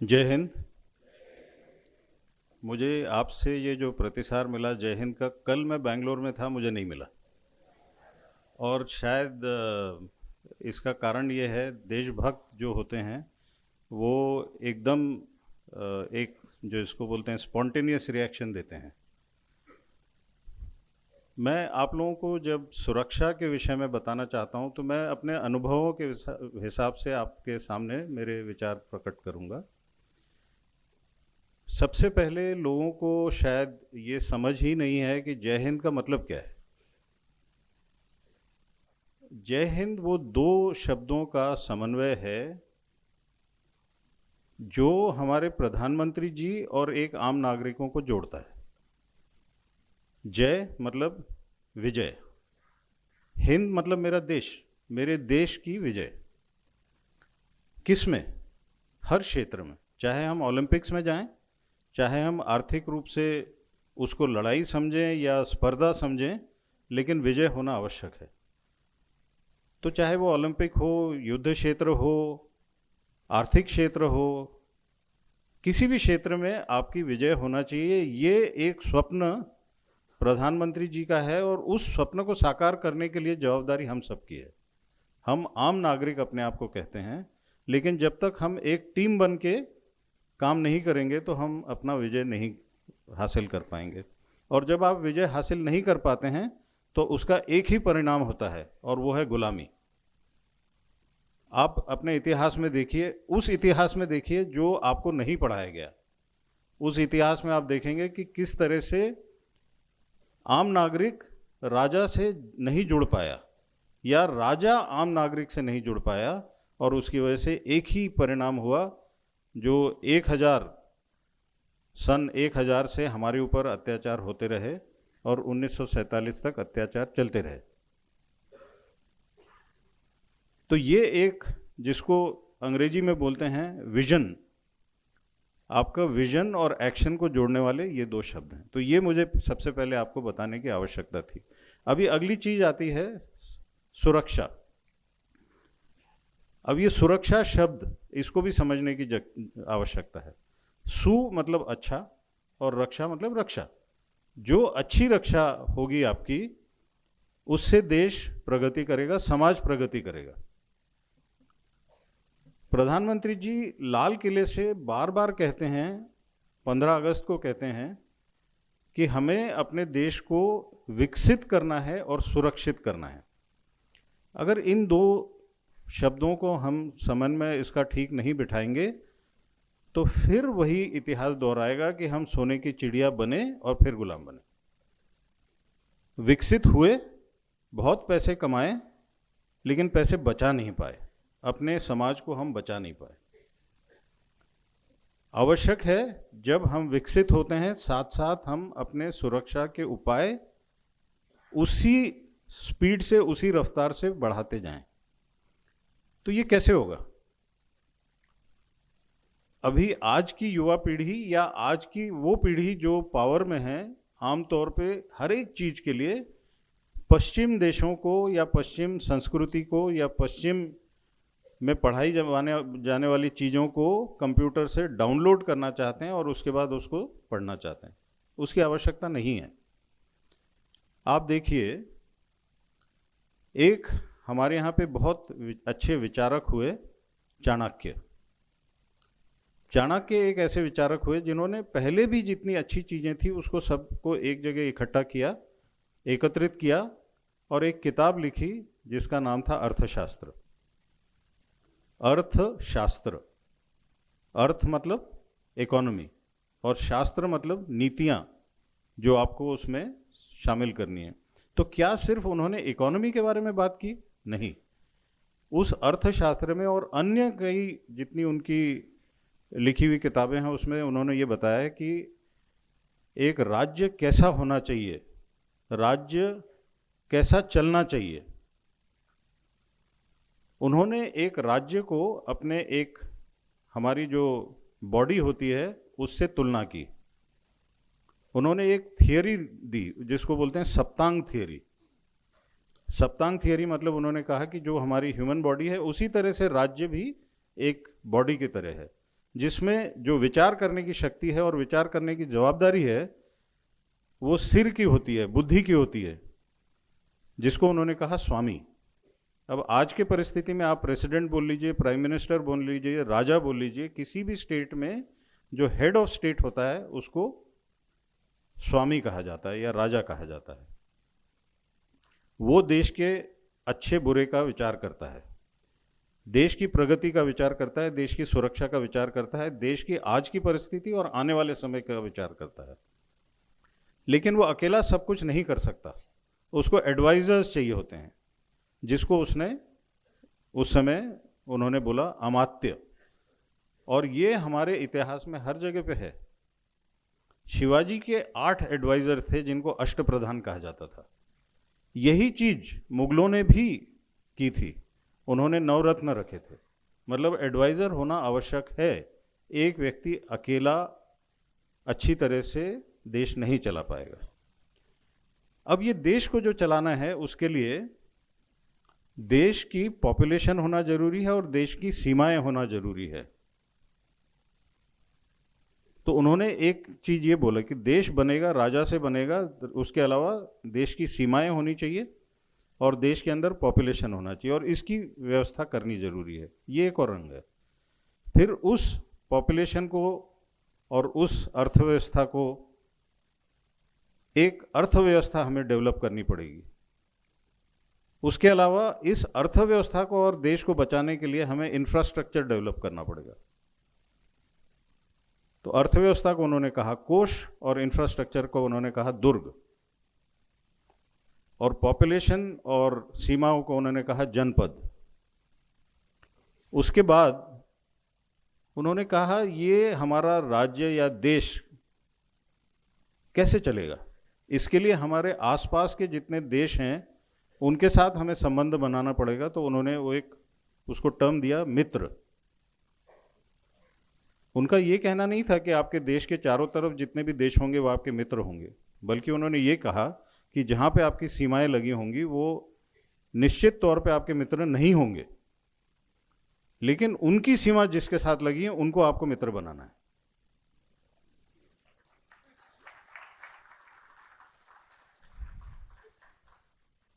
जय हिंद। मुझे आपसे ये जो प्रतिसाद मिला जय हिंद का, कल मैं बैंगलोर में था, मुझे नहीं मिला। और शायद इसका कारण ये है, देशभक्त जो होते हैं वो एकदम एक जो इसको बोलते हैं स्पॉन्टेनियस रिएक्शन देते हैं। मैं आप लोगों को जब सुरक्षा के विषय में बताना चाहता हूँ तो मैं अपने अनुभवों के हिसाब से आपके सामने मेरे विचार प्रकट करूँगा। सबसे पहले लोगों को शायद ये समझ ही नहीं है कि जय हिंद का मतलब क्या है। जय हिंद वो दो शब्दों का समन्वय है जो हमारे प्रधानमंत्री जी और एक आम नागरिकों को जोड़ता है। जय मतलब विजय, हिंद मतलब मेरा देश, मेरे देश की विजय। किस में? हर क्षेत्र में। चाहे हम ओलंपिक्स में जाएं, चाहे हम आर्थिक रूप से उसको लड़ाई समझें या स्पर्धा समझें, लेकिन विजय होना आवश्यक है। तो चाहे वो ओलंपिक हो, युद्ध क्षेत्र हो, आर्थिक क्षेत्र हो, किसी भी क्षेत्र में आपकी विजय होना चाहिए। ये एक स्वप्न प्रधानमंत्री जी का है और उस स्वप्न को साकार करने के लिए जवाबदारी हम सबकी है। हम आम नागरिक अपने आप को कहते हैं, लेकिन जब तक हम एक टीम बन के काम नहीं करेंगे तो हम अपना विजय नहीं हासिल कर पाएंगे। और जब आप विजय हासिल नहीं कर पाते हैं तो उसका एक ही परिणाम होता है और वो है गुलामी। आप अपने इतिहास में देखिए, उस इतिहास में देखिए जो आपको नहीं पढ़ाया गया। उस इतिहास में आप देखेंगे कि किस तरह से आम नागरिक राजा से नहीं जुड़ पाया या राजा आम नागरिक से नहीं जुड़ पाया, और उसकी वजह से एक ही परिणाम हुआ जो 1000 से हमारे ऊपर अत्याचार होते रहे और 1947 तक अत्याचार चलते रहे। तो ये एक, जिसको अंग्रेजी में बोलते हैं विजन, आपका विजन और एक्शन को जोड़ने वाले ये दो शब्द हैं। तो ये मुझे सबसे पहले आपको बताने की आवश्यकता थी। अभी अगली चीज आती है सुरक्षा। अब ये सुरक्षा शब्द, इसको भी समझने की आवश्यकता है। सु मतलब अच्छा और रक्षा मतलब रक्षा। जो अच्छी रक्षा होगी आपकी, उससे देश प्रगति करेगा, समाज प्रगति करेगा। प्रधानमंत्री जी लाल किले से बार बार कहते हैं, 15 अगस्त को कहते हैं कि हमें अपने देश को विकसित करना है और सुरक्षित करना है। अगर इन दो शब्दों को हम समन्वय इसका ठीक नहीं बिठाएंगे तो फिर वही इतिहास दोहराएगा कि हम सोने की चिड़िया बने और फिर गुलाम बने। विकसित हुए, बहुत पैसे कमाए, लेकिन पैसे बचा नहीं पाए, अपने समाज को हम बचा नहीं पाए। आवश्यक है जब हम विकसित होते हैं, साथ साथ हम अपने सुरक्षा के उपाय उसी स्पीड से, उसी रफ्तार से बढ़ाते जाएं। तो ये कैसे होगा? अभी आज की युवा पीढ़ी या आज की वो पीढ़ी जो पावर में है, आमतौर पे हर एक चीज के लिए पश्चिम देशों को या पश्चिम संस्कृति को या पश्चिम में पढ़ाई जाने वाली चीज़ों को कंप्यूटर से डाउनलोड करना चाहते हैं और उसके बाद उसको पढ़ना चाहते हैं। उसकी आवश्यकता नहीं है। आप देखिए, एक हमारे यहाँ पे बहुत अच्छे विचारक हुए, चाणक्य। चाणक्य एक ऐसे विचारक हुए जिन्होंने पहले भी जितनी अच्छी चीज़ें थी उसको सबको एक जगह इकट्ठा किया, एकत्रित किया और एक किताब लिखी जिसका नाम था अर्थशास्त्र। अर्थशास्त्र, अर्थ मतलब इकोनॉमी और शास्त्र मतलब नीतियां जो आपको उसमें शामिल करनी है। तो क्या सिर्फ उन्होंने इकोनॉमी के बारे में बात की? नहीं। उस अर्थशास्त्र में और अन्य कई जितनी उनकी लिखी हुई किताबें हैं उसमें उन्होंने ये बताया कि एक राज्य कैसा होना चाहिए, राज्य कैसा चलना चाहिए। उन्होंने एक राज्य को अपने एक, हमारी जो बॉडी होती है उससे तुलना की। उन्होंने एक थियरी दी जिसको बोलते हैं सप्तांग थियरी। सप्तांग थियरी मतलब उन्होंने कहा कि जो हमारी ह्यूमन बॉडी है उसी तरह से राज्य भी एक बॉडी की तरह है। जिसमें जो विचार करने की शक्ति है और विचार करने की जवाबदारी है वो सिर की होती है, बुद्धि की होती है, जिसको उन्होंने कहा स्वामी। अब आज के परिस्थिति में आप प्रेसिडेंट बोल लीजिए, प्राइम मिनिस्टर बोल लीजिए, राजा बोल लीजिए, किसी भी स्टेट में जो हेड ऑफ स्टेट होता है उसको स्वामी कहा जाता है या राजा कहा जाता है। वो देश के अच्छे बुरे का विचार करता है, देश की प्रगति का विचार करता है, देश की सुरक्षा का विचार करता है, देश की आज की परिस्थिति और आने वाले समय का विचार करता है। लेकिन वो अकेला सब कुछ नहीं कर सकता, उसको एडवाइजर्स चाहिए होते हैं, जिसको उसने उस समय उन्होंने बोला अमात्य। और ये हमारे इतिहास में हर जगह पे है। शिवाजी के 8 एडवाइजर थे जिनको अष्टप्रधान कहा जाता था। यही चीज मुगलों ने भी की थी, उन्होंने नवरत्न रखे थे। मतलब एडवाइजर होना आवश्यक है, एक व्यक्ति अकेला अच्छी तरह से देश नहीं चला पाएगा। अब ये देश को जो चलाना है उसके लिए देश की पॉपुलेशन होना जरूरी है और देश की सीमाएं होना जरूरी है। तो उन्होंने एक चीज ये बोला कि देश बनेगा राजा से बनेगा, उसके अलावा देश की सीमाएं होनी चाहिए और देश के अंदर पॉपुलेशन होना चाहिए और इसकी व्यवस्था करनी जरूरी है। ये एक और रंग है। फिर उस पॉपुलेशन को और उस अर्थव्यवस्था को, एक अर्थव्यवस्था हमें डेवलप करनी पड़ेगी। उसके अलावा इस अर्थव्यवस्था को और देश को बचाने के लिए हमें इंफ्रास्ट्रक्चर डेवलप करना पड़ेगा। तो अर्थव्यवस्था को उन्होंने कहा कोष और इंफ्रास्ट्रक्चर को उन्होंने कहा दुर्ग, और पॉपुलेशन और सीमाओं को उन्होंने कहा जनपद। उसके बाद उन्होंने कहा ये हमारा राज्य या देश कैसे चलेगा, इसके लिए हमारे आसपास के जितने देश हैं उनके साथ हमें संबंध बनाना पड़ेगा। तो उन्होंने वो एक उसको टर्म दिया मित्र। उनका ये कहना नहीं था कि आपके देश के चारों तरफ जितने भी देश होंगे वो आपके मित्र होंगे, बल्कि उन्होंने ये कहा कि जहां पे आपकी सीमाएं लगी होंगी वो निश्चित तौर पे आपके मित्र नहीं होंगे, लेकिन उनकी सीमा जिसके साथ लगी है उनको आपको मित्र बनाना है।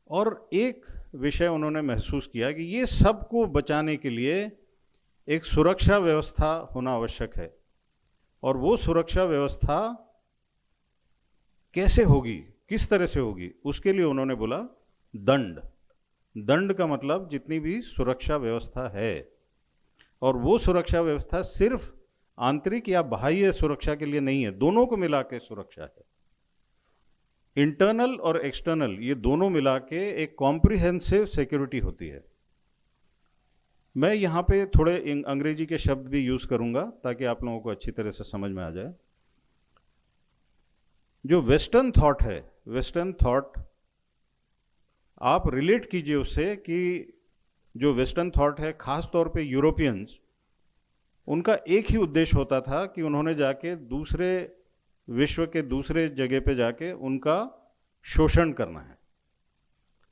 और एक विषय उन्होंने महसूस किया कि ये सबको बचाने के लिए एक सुरक्षा व्यवस्था होना आवश्यक है। और वो सुरक्षा व्यवस्था कैसे होगी, किस तरह से होगी, उसके लिए उन्होंने बोला दंड। दंड का मतलब जितनी भी सुरक्षा व्यवस्था है, और वो सुरक्षा व्यवस्था सिर्फ आंतरिक या बाह्य सुरक्षा के लिए नहीं है, दोनों को मिला के सुरक्षा है। इंटरनल और एक्सटर्नल ये दोनों मिला के एक कॉम्प्रिहेंसिव सिक्योरिटी होती है। मैं यहाँ पे थोड़े अंग्रेजी के शब्द भी यूज करूंगा ताकि आप लोगों को अच्छी तरह से समझ में आ जाए। जो वेस्टर्न थॉट है, वेस्टर्न थॉट आप रिलेट कीजिए उससे कि जो वेस्टर्न थॉट है, खास तौर पे यूरोपियंस, उनका एक ही उद्देश्य होता था कि उन्होंने जाके दूसरे विश्व के दूसरे जगह पे जाके उनका शोषण करना है।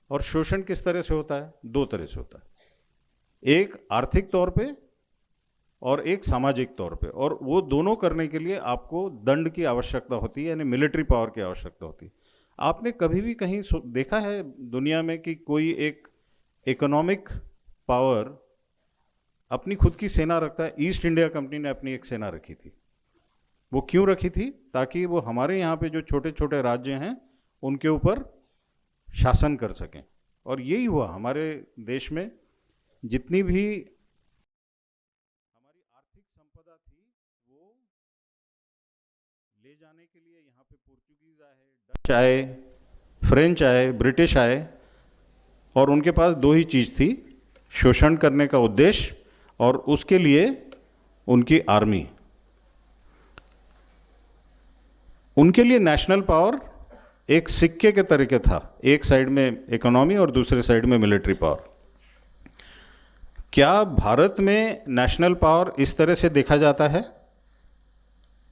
और शोषण किस तरह से होता है? 2 तरह से होता है, एक आर्थिक तौर पे और एक सामाजिक तौर पे। और वो दोनों करने के लिए आपको दंड की आवश्यकता होती है, यानी मिलिट्री पावर की आवश्यकता होती है। आपने कभी भी कहीं देखा है दुनिया में कि कोई एक इकोनॉमिक पावर अपनी खुद की सेना रखता है? ईस्ट इंडिया कंपनी ने अपनी एक सेना रखी थी। वो क्यों रखी थी? ताकि वो हमारे यहाँ पे जो छोटे छोटे राज्य हैं उनके ऊपर शासन कर सकें। और यही हुआ हमारे देश में। जितनी भी हमारी आर्थिक संपदा थी वो ले जाने के लिए यहाँ पे पोर्चुगीज आए, डच आए, फ्रेंच आए, ब्रिटिश आए, और उनके पास 2 ही चीज़ थी, शोषण करने का उद्देश्य और उसके लिए उनकी आर्मी। उनके लिए नेशनल पावर एक सिक्के के तरीके था, एक साइड में इकोनॉमी और दूसरे साइड में मिलिट्री पावर। क्या भारत में नेशनल पावर इस तरह से देखा जाता है?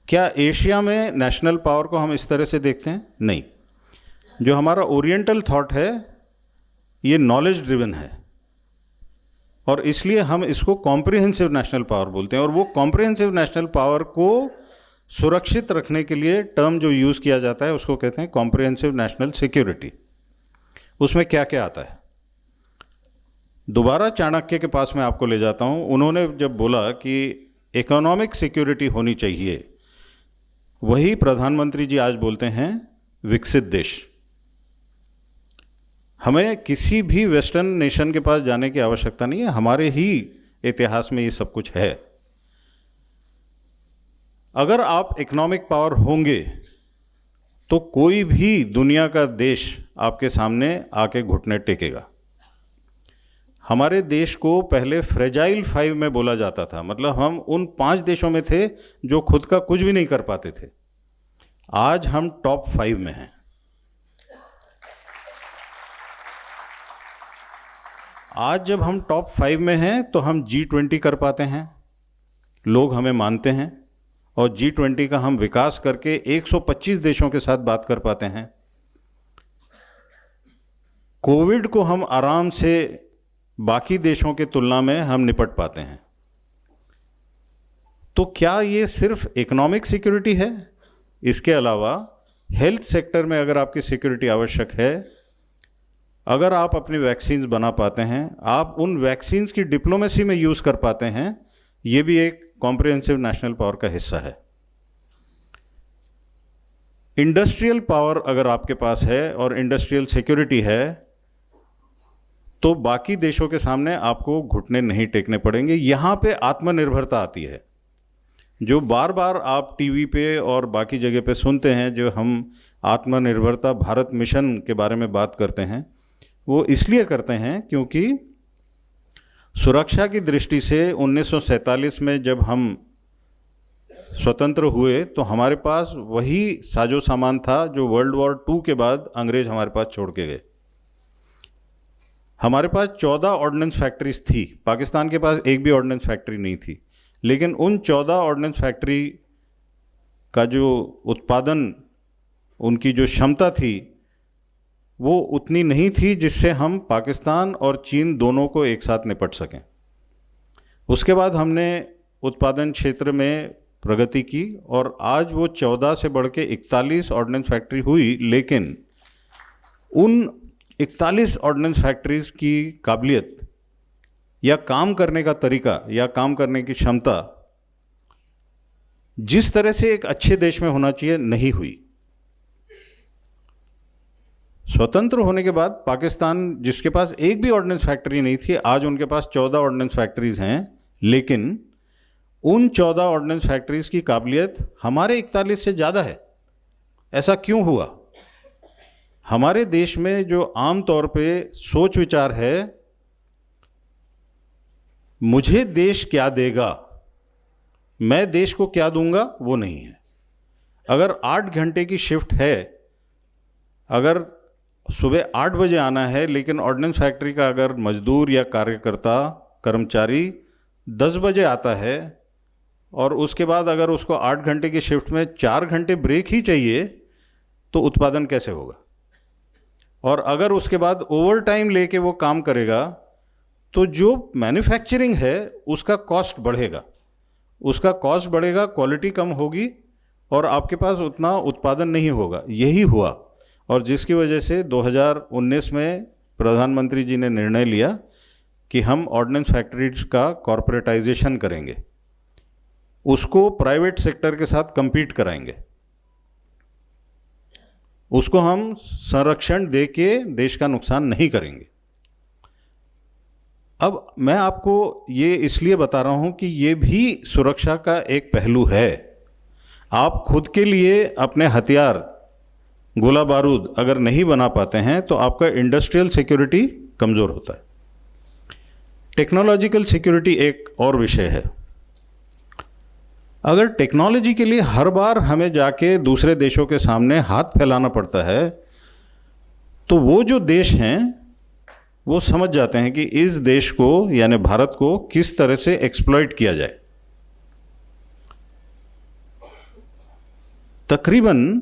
क्या एशिया में नेशनल पावर को हम इस तरह से देखते हैं? नहीं। जो हमारा ओरिएंटल थॉट है ये नॉलेज ड्रिवन है। और इसलिए हम इसको कॉम्प्रिहेंसिव नेशनल पावर बोलते हैं। और वो कॉम्प्रिहेंसिव नेशनल पावर को सुरक्षित रखने के लिए टर्म जो यूज़ किया जाता है उसको कहते हैं कॉम्प्रिहेंसिव नेशनल सिक्योरिटी। उसमें क्या क्या आता है, दोबारा चाणक्य के पास मैं आपको ले जाता हूँ। उन्होंने जब बोला कि इकोनॉमिक सिक्योरिटी होनी चाहिए, वही प्रधानमंत्री जी आज बोलते हैं विकसित देश। हमें किसी भी वेस्टर्न नेशन के पास जाने की आवश्यकता नहीं है, हमारे ही इतिहास में ये सब कुछ है। अगर आप इकोनॉमिक पावर होंगे तो कोई भी दुनिया का देश आपके सामने आके घुटने टेकेगा। हमारे देश को पहले फ्रेजाइल 5 में बोला जाता था, मतलब हम उन 5 देशों में थे जो खुद का कुछ भी नहीं कर पाते थे। आज हम टॉप 5 में हैं। आज जब हम टॉप 5 में हैं तो हम G20 कर पाते हैं, लोग हमें मानते हैं, और G20 का हम विकास करके 125 देशों के साथ बात कर पाते हैं। कोविड को हम आराम से बाकी देशों के तुलना में हम निपट पाते हैं। तो क्या ये सिर्फ इकोनॉमिक सिक्योरिटी है? इसके अलावा हेल्थ सेक्टर में अगर आपकी सिक्योरिटी आवश्यक है, अगर आप अपनी वैक्सीन्स बना पाते हैं, आप उन वैक्सीन्स की डिप्लोमेसी में यूज़ कर पाते हैं, ये भी एक कॉम्प्रिहेंसिव नेशनल पावर का हिस्सा है। इंडस्ट्रियल पावर अगर आपके पास है और इंडस्ट्रियल सिक्योरिटी है तो बाकी देशों के सामने आपको घुटने नहीं टेकने पड़ेंगे। यहाँ पे आत्मनिर्भरता आती है, जो बार बार आप टीवी पे और बाकी जगह पे सुनते हैं। जो हम आत्मनिर्भरता भारत मिशन के बारे में बात करते हैं, वो इसलिए करते हैं क्योंकि सुरक्षा की दृष्टि से 1947 में जब हम स्वतंत्र हुए तो हमारे पास वही साजो सामान था जो वर्ल्ड वॉर 2 के बाद अंग्रेज हमारे पास छोड़ के गए। हमारे पास 14 ऑर्डिनेंस फैक्ट्रीज थी, पाकिस्तान के पास एक भी ऑर्डिनेंस फैक्ट्री नहीं थी, लेकिन उन 14 ऑर्डिनेंस फैक्ट्री का जो उत्पादन, उनकी जो क्षमता थी, वो उतनी नहीं थी जिससे हम पाकिस्तान और चीन दोनों को एक साथ निपट सकें। उसके बाद हमने उत्पादन क्षेत्र में प्रगति की और आज वो 14 से बढ़ के 41 ऑर्डिनेंस फैक्ट्री हुई। लेकिन उन 41 ऑर्डिनेंस फैक्ट्रीज की काबिलियत या काम करने का तरीका या काम करने की क्षमता जिस तरह से एक अच्छे देश में होना चाहिए नहीं हुई। स्वतंत्र होने के बाद पाकिस्तान, जिसके पास एक भी ऑर्डिनेंस फैक्ट्री नहीं थी, आज उनके पास 14 ऑर्डिनेंस फैक्ट्रीज हैं। लेकिन उन 14 ऑर्डिनेंस फैक्ट्रीज की काबिलियत हमारे 41 से ज़्यादा है। ऐसा क्यों हुआ? हमारे देश में जो आम तौर पे सोच विचार है, मुझे देश क्या देगा, मैं देश को क्या दूंगा, वो नहीं है। अगर 8 घंटे की शिफ्ट है, अगर सुबह 8 बजे आना है, लेकिन ऑर्डिनेंस फैक्ट्री का अगर मजदूर या कार्यकर्ता कर्मचारी 10 बजे आता है और उसके बाद अगर उसको 8 घंटे की शिफ्ट में 4 घंटे ब्रेक ही चाहिए, तो उत्पादन कैसे होगा? और अगर उसके बाद ओवर टाइम लेके वो काम करेगा तो जो मैन्युफैक्चरिंग है उसका कॉस्ट बढ़ेगा, उसका कॉस्ट बढ़ेगा, क्वालिटी कम होगी और आपके पास उतना उत्पादन नहीं होगा। यही हुआ और जिसकी वजह से 2019 में प्रधानमंत्री जी ने निर्णय लिया कि हम ऑर्डिनेंस फैक्ट्रीज का कॉर्पोरेटाइजेशन करेंगे, उसको प्राइवेट सेक्टर के साथ compete कराएंगे, उसको हम संरक्षण दे के देश का नुकसान नहीं करेंगे। अब मैं आपको ये इसलिए बता रहा हूं कि ये भी सुरक्षा का एक पहलू है। आप खुद के लिए अपने हथियार, गोला बारूद अगर नहीं बना पाते हैं तो आपका इंडस्ट्रियल सिक्योरिटी कमज़ोर होता है। टेक्नोलॉजिकल सिक्योरिटी एक और विषय है। अगर टेक्नोलॉजी के लिए हर बार हमें जाके दूसरे देशों के सामने हाथ फैलाना पड़ता है तो वो जो देश हैं वो समझ जाते हैं कि इस देश को यानी भारत को किस तरह से एक्सप्लॉइट किया जाए। तकरीबन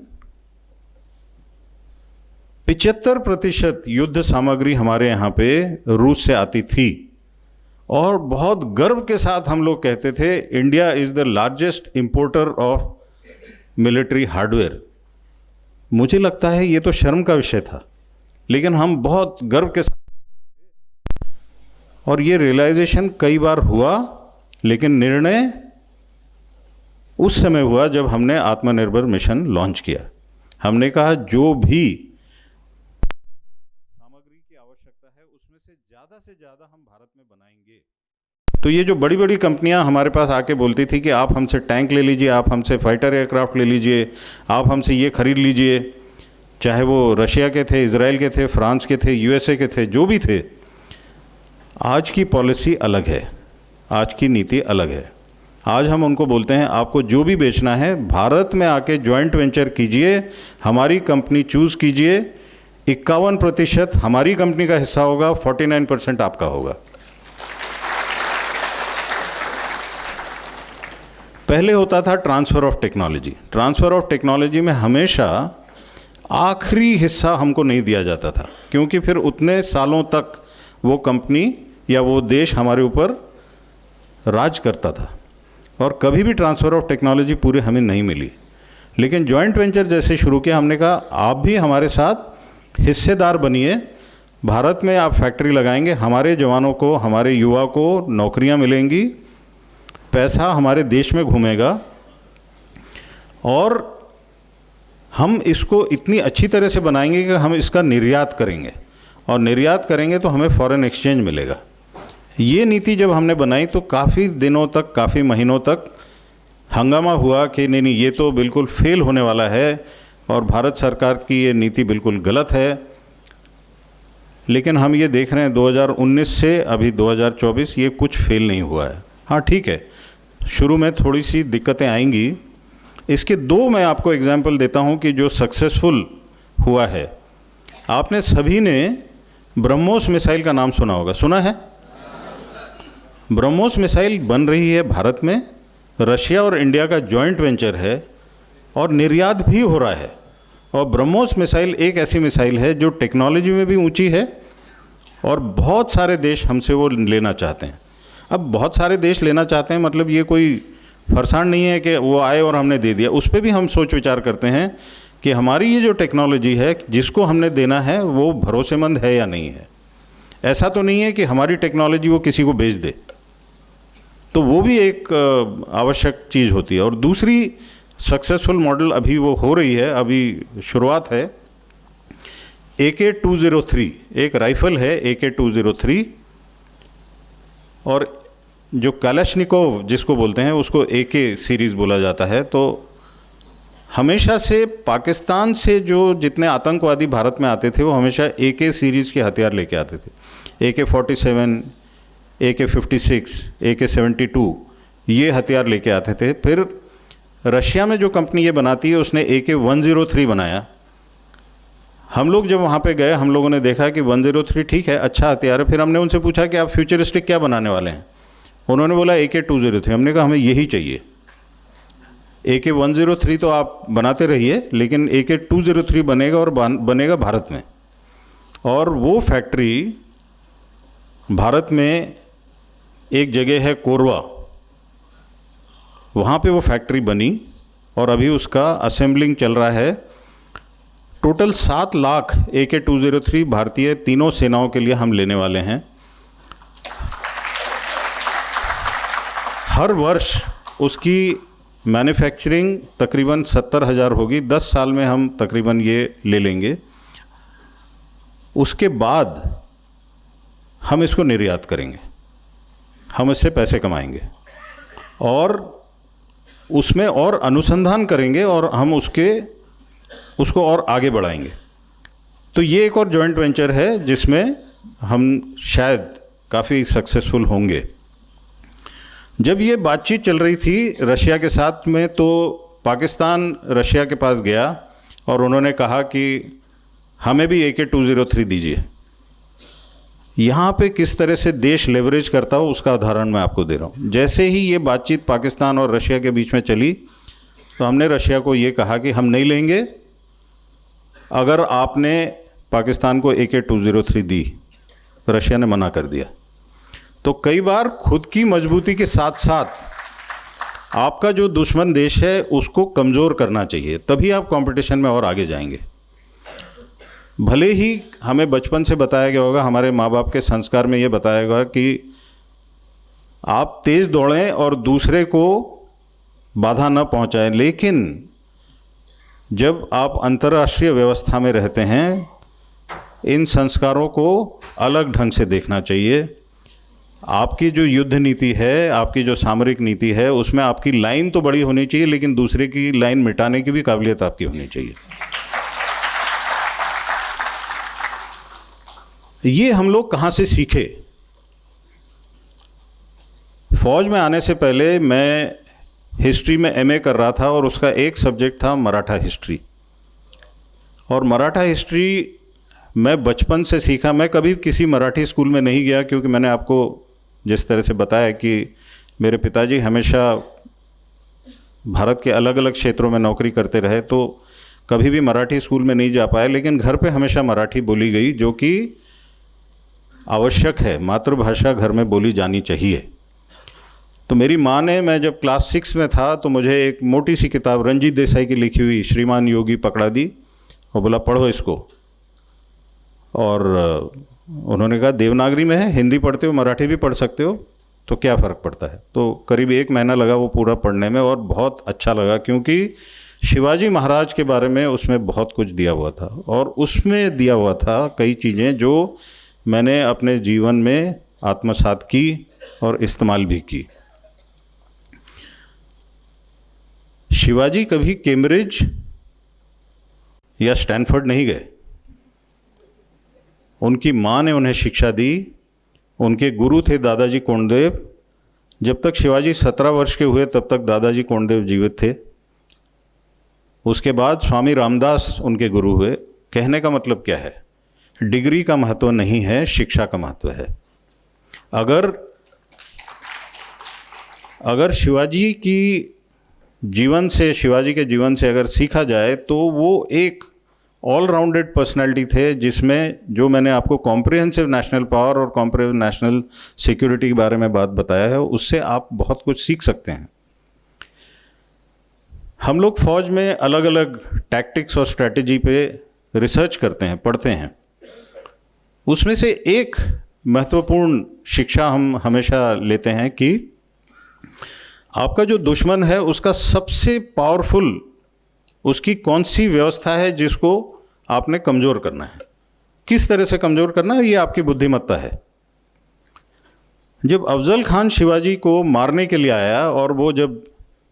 75% युद्ध सामग्री हमारे यहाँ पे रूस से आती थी और बहुत गर्व के साथ हम लोग कहते थे India is the largest importer of military hardware. मुझे लगता है ये तो शर्म का विषय था, लेकिन हम बहुत गर्व के साथ, और ये रियलाइजेशन कई बार हुआ, लेकिन निर्णय उस समय हुआ जब हमने आत्मनिर्भर मिशन लॉन्च किया। हमने कहा जो भी सामग्री की आवश्यकता है उसमें से ज़्यादा हम भारत में बनाएंगे। तो ये जो बड़ी बड़ी कंपनियां हमारे पास आके बोलती थी कि आप हमसे टैंक ले लीजिए, आप हमसे फाइटर एयरक्राफ्ट ले लीजिए, आप हमसे ये खरीद लीजिए, चाहे वो रशिया के थे, इजराइल के थे, फ्रांस के थे, यूएसए के थे, जो भी थे, आज की पॉलिसी अलग है, आज की नीति अलग है। आज हम उनको बोलते हैं आपको जो भी बेचना है भारत में आके जॉइंट वेंचर कीजिए, हमारी कंपनी चूज़ कीजिए, 51% हमारी कंपनी का हिस्सा होगा, 49% आपका होगा। पहले होता था transfer of technology. Transfer of technology में हमेशा आखिरी हिस्सा हमको नहीं दिया जाता था, क्योंकि फिर उतने सालों तक वो कंपनी या वो देश हमारे ऊपर राज करता था और कभी भी ट्रांसफ़र ऑफ टेक्नोलॉजी पूरी हमें नहीं मिली। लेकिन जॉइंट वेंचर जैसे शुरू किया, हमने कहा आप भी हमारे साथ हिस्सेदार बनिए, भारत में आप फैक्ट्री लगाएंगे, हमारे जवानों को, हमारे युवा को नौकरियां मिलेंगी, पैसा हमारे देश में घूमेगा, और हम इसको इतनी अच्छी तरह से बनाएंगे कि हम इसका निर्यात करेंगे, और निर्यात करेंगे तो हमें फॉरेन एक्सचेंज मिलेगा। ये नीति जब हमने बनाई तो काफ़ी दिनों तक, काफ़ी महीनों तक हंगामा हुआ कि नहीं ये तो बिल्कुल फेल होने वाला है और भारत सरकार की ये नीति बिल्कुल गलत है। लेकिन हम ये देख रहे हैं 2019 से अभी 2024 ये कुछ फेल नहीं हुआ है। हाँ ठीक है, शुरू में थोड़ी सी दिक्कतें आएंगी। इसके दो मैं आपको एग्जाम्पल देता हूँ कि जो सक्सेसफुल हुआ है। आपने सभी ने ब्रह्मोस मिसाइल का नाम सुना होगा, सुना है? ब्रह्मोस मिसाइल बन रही है भारत में, रशिया और इंडिया का जॉइंट वेंचर है और निर्यात भी हो रहा है। और ब्रह्मोस मिसाइल एक ऐसी मिसाइल है जो टेक्नोलॉजी में भी ऊंची है और बहुत सारे देश हमसे वो लेना चाहते हैं। अब बहुत सारे देश लेना चाहते हैं मतलब ये कोई फरसान नहीं है कि वो आए और हमने दे दिया। उस पर भी हम सोच विचार करते हैं कि हमारी ये जो टेक्नोलॉजी है जिसको हमने देना है वो भरोसेमंद है या नहीं है। ऐसा तो नहीं है कि हमारी टेक्नोलॉजी वो किसी को बेच दे, तो वो भी एक आवश्यक चीज़ होती है। और दूसरी सक्सेसफुल मॉडल अभी वो हो रही है, अभी शुरुआत है। AK-203 एक राइफ़ल है, AK-203, और जो कलाश्निकोव जिसको बोलते हैं उसको AK सीरीज़ बोला जाता है। तो हमेशा से पाकिस्तान से जो जितने आतंकवादी भारत में आते थे वो हमेशा AK सीरीज़ के हथियार लेके आते थे। AK-47, AK-56, AK-72 ये हथियार लेके आते थे। फिर रशिया में जो कंपनी ये बनाती है उसने AK-103 बनाया। हम लोग जब वहाँ पे गए हम लोगों ने देखा कि 103 ठीक है, अच्छा हथियार है। फिर हमने उनसे पूछा कि आप फ्यूचरिस्टिक क्या बनाने वाले हैं? उन्होंने बोला AK-203। हमने कहा हमें यही चाहिए। AK-103 तो आप बनाते रहिए, लेकिन AK-203 बनेगा और बनेगा भारत में। और वो फैक्ट्री भारत में एक जगह है कोरबा, वहाँ पे वो फैक्ट्री बनी और अभी उसका असेंबलिंग चल रहा है। टोटल 7 लाख AK-203 भारतीय तीनों सेनाओं के लिए हम लेने वाले हैं। हर वर्ष उसकी मैन्युफैक्चरिंग तकरीबन 70,000 होगी। 10 साल में हम तकरीबन ये ले लेंगे। उसके बाद हम इसको निर्यात करेंगे, हम इससे पैसे कमाएंगे और उसमें और अनुसंधान करेंगे और हम उसको और आगे बढ़ाएंगे। तो ये एक और जॉइंट वेंचर है जिसमें हम शायद काफ़ी सक्सेसफुल होंगे। जब ये बातचीत चल रही थी रशिया के साथ में, तो पाकिस्तान रशिया के पास गया और उन्होंने कहा कि हमें भी AK-203 दीजिए। यहाँ पे किस तरह से देश लेवरेज करता हो उसका उदाहरण मैं आपको दे रहा हूँ। जैसे ही ये बातचीत पाकिस्तान और रशिया के बीच में चली तो हमने रशिया को ये कहा कि हम नहीं लेंगे अगर आपने पाकिस्तान को AK-203 दी। रशिया ने मना कर दिया। तो कई बार खुद की मजबूती के साथ साथ आपका जो दुश्मन देश है उसको कमज़ोर करना चाहिए, तभी आप कंपटीशन में और आगे जाएंगे। भले ही हमें बचपन से बताया गया होगा, हमारे माँ बाप के संस्कार में ये बताया गया कि आप तेज़ दौड़ें और दूसरे को बाधा न पहुंचाएं, लेकिन जब आप अंतर्राष्ट्रीय व्यवस्था में रहते हैं, इन संस्कारों को अलग ढंग से देखना चाहिए। आपकी जो युद्ध नीति है, आपकी जो सामरिक नीति है, उसमें आपकी लाइन तो बड़ी होनी चाहिए, लेकिन दूसरे की लाइन मिटाने की भी काबिलियत आपकी होनी चाहिए। ये हम लोग कहाँ से सीखे? फौज में आने से पहले मैं हिस्ट्री में एमए कर रहा था और उसका एक सब्जेक्ट था मराठा हिस्ट्री। और मराठा हिस्ट्री मैं बचपन से सीखा। मैं कभी किसी मराठी स्कूल में नहीं गया, क्योंकि मैंने आपको जिस तरह से बताया कि मेरे पिताजी हमेशा भारत के अलग अलग क्षेत्रों में नौकरी करते रहे, तो कभी भी मराठी स्कूल में नहीं जा पाए। लेकिन घर पे हमेशा मराठी बोली गई, जो कि आवश्यक है, मातृभाषा घर में बोली जानी चाहिए। तो मेरी माँ ने, मैं जब क्लास 6 में था तो मुझे एक मोटी सी किताब रंजीत देसाई की लिखी हुई श्रीमान योगी पकड़ा दी और बोला पढ़ो इसको। और उन्होंने कहा देवनागरी में है, हिंदी पढ़ते हो, मराठी भी पढ़ सकते हो, तो क्या फ़र्क पड़ता है। तो करीब 1 महीना लगा वो पूरा पढ़ने में, और बहुत अच्छा लगा, क्योंकि शिवाजी महाराज के बारे में उसमें बहुत कुछ दिया हुआ था। और उसमें दिया हुआ था कई चीज़ें जो मैंने अपने जीवन में आत्मसात की और इस्तेमाल भी की। शिवाजी कभी कैम्ब्रिज या स्टैनफोर्ड नहीं गए। उनकी माँ ने उन्हें शिक्षा दी। उनके गुरु थे दादाजी कोंडदेव। जब तक शिवाजी 17 वर्ष के हुए तब तक दादाजी कोंडदेव जीवित थे। उसके बाद स्वामी रामदास उनके गुरु हुए। कहने का मतलब क्या है? डिग्री का महत्व नहीं है, शिक्षा का महत्व है। अगर शिवाजी के जीवन से अगर सीखा जाए तो वो एक ऑलराउंडेड पर्सनैलिटी थे, जिसमें जो मैंने आपको कॉम्प्रिहेंसिव नेशनल पावर और कॉम्प्रिहेंसिव नेशनल सिक्योरिटी के बारे में बात बताया है, उससे आप बहुत कुछ सीख सकते हैं। हम लोग फौज में अलग अलग टैक्टिक्स और स्ट्रेटजी पे रिसर्च करते हैं, पढ़ते हैं। उसमें से एक महत्वपूर्ण शिक्षा हम हमेशा लेते हैं कि आपका जो दुश्मन है उसका सबसे पावरफुल, उसकी कौन सी व्यवस्था है जिसको आपने कमज़ोर करना है, किस तरह से कमज़ोर करना है, ये आपकी बुद्धिमत्ता है। जब अफजल खान शिवाजी को मारने के लिए आया और वो जब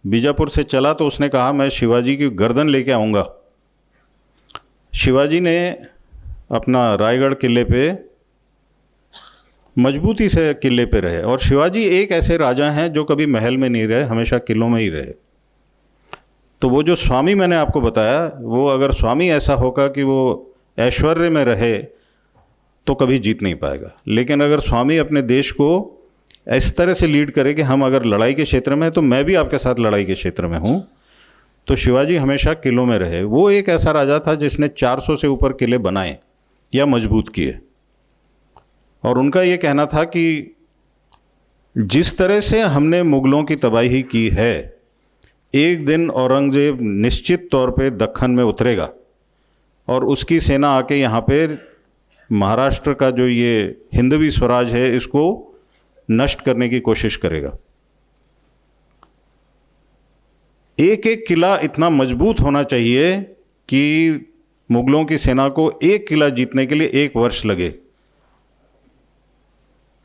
बीजापुर से चला तो उसने कहा मैं शिवाजी की गर्दन लेके आऊँगा। शिवाजी ने अपना रायगढ़ किले पे मजबूती से किले पे रहे। और शिवाजी एक ऐसे राजा हैं जो कभी महल में नहीं रहे, हमेशा किलों में ही रहे। तो वो जो स्वामी मैंने आपको बताया, वो अगर स्वामी ऐसा होगा कि वो ऐश्वर्य में रहे तो कभी जीत नहीं पाएगा। लेकिन अगर स्वामी अपने देश को इस तरह से लीड करे कि हम अगर लड़ाई के क्षेत्र में हैं तो मैं भी आपके साथ लड़ाई के क्षेत्र में हूँ, तो शिवाजी हमेशा किलों में रहे। वो एक ऐसा राजा था जिसने 400 से ऊपर किले बनाए या मजबूत किए। और उनका ये कहना था कि जिस तरह से हमने मुगलों की तबाही की है, एक दिन औरंगजेब निश्चित तौर पे दक्खन में उतरेगा और उसकी सेना आके यहाँ पे महाराष्ट्र का जो ये हिंदवी स्वराज है इसको नष्ट करने की कोशिश करेगा। एक एक किला इतना मजबूत होना चाहिए कि मुगलों की सेना को एक किला जीतने के लिए 1 वर्ष लगे।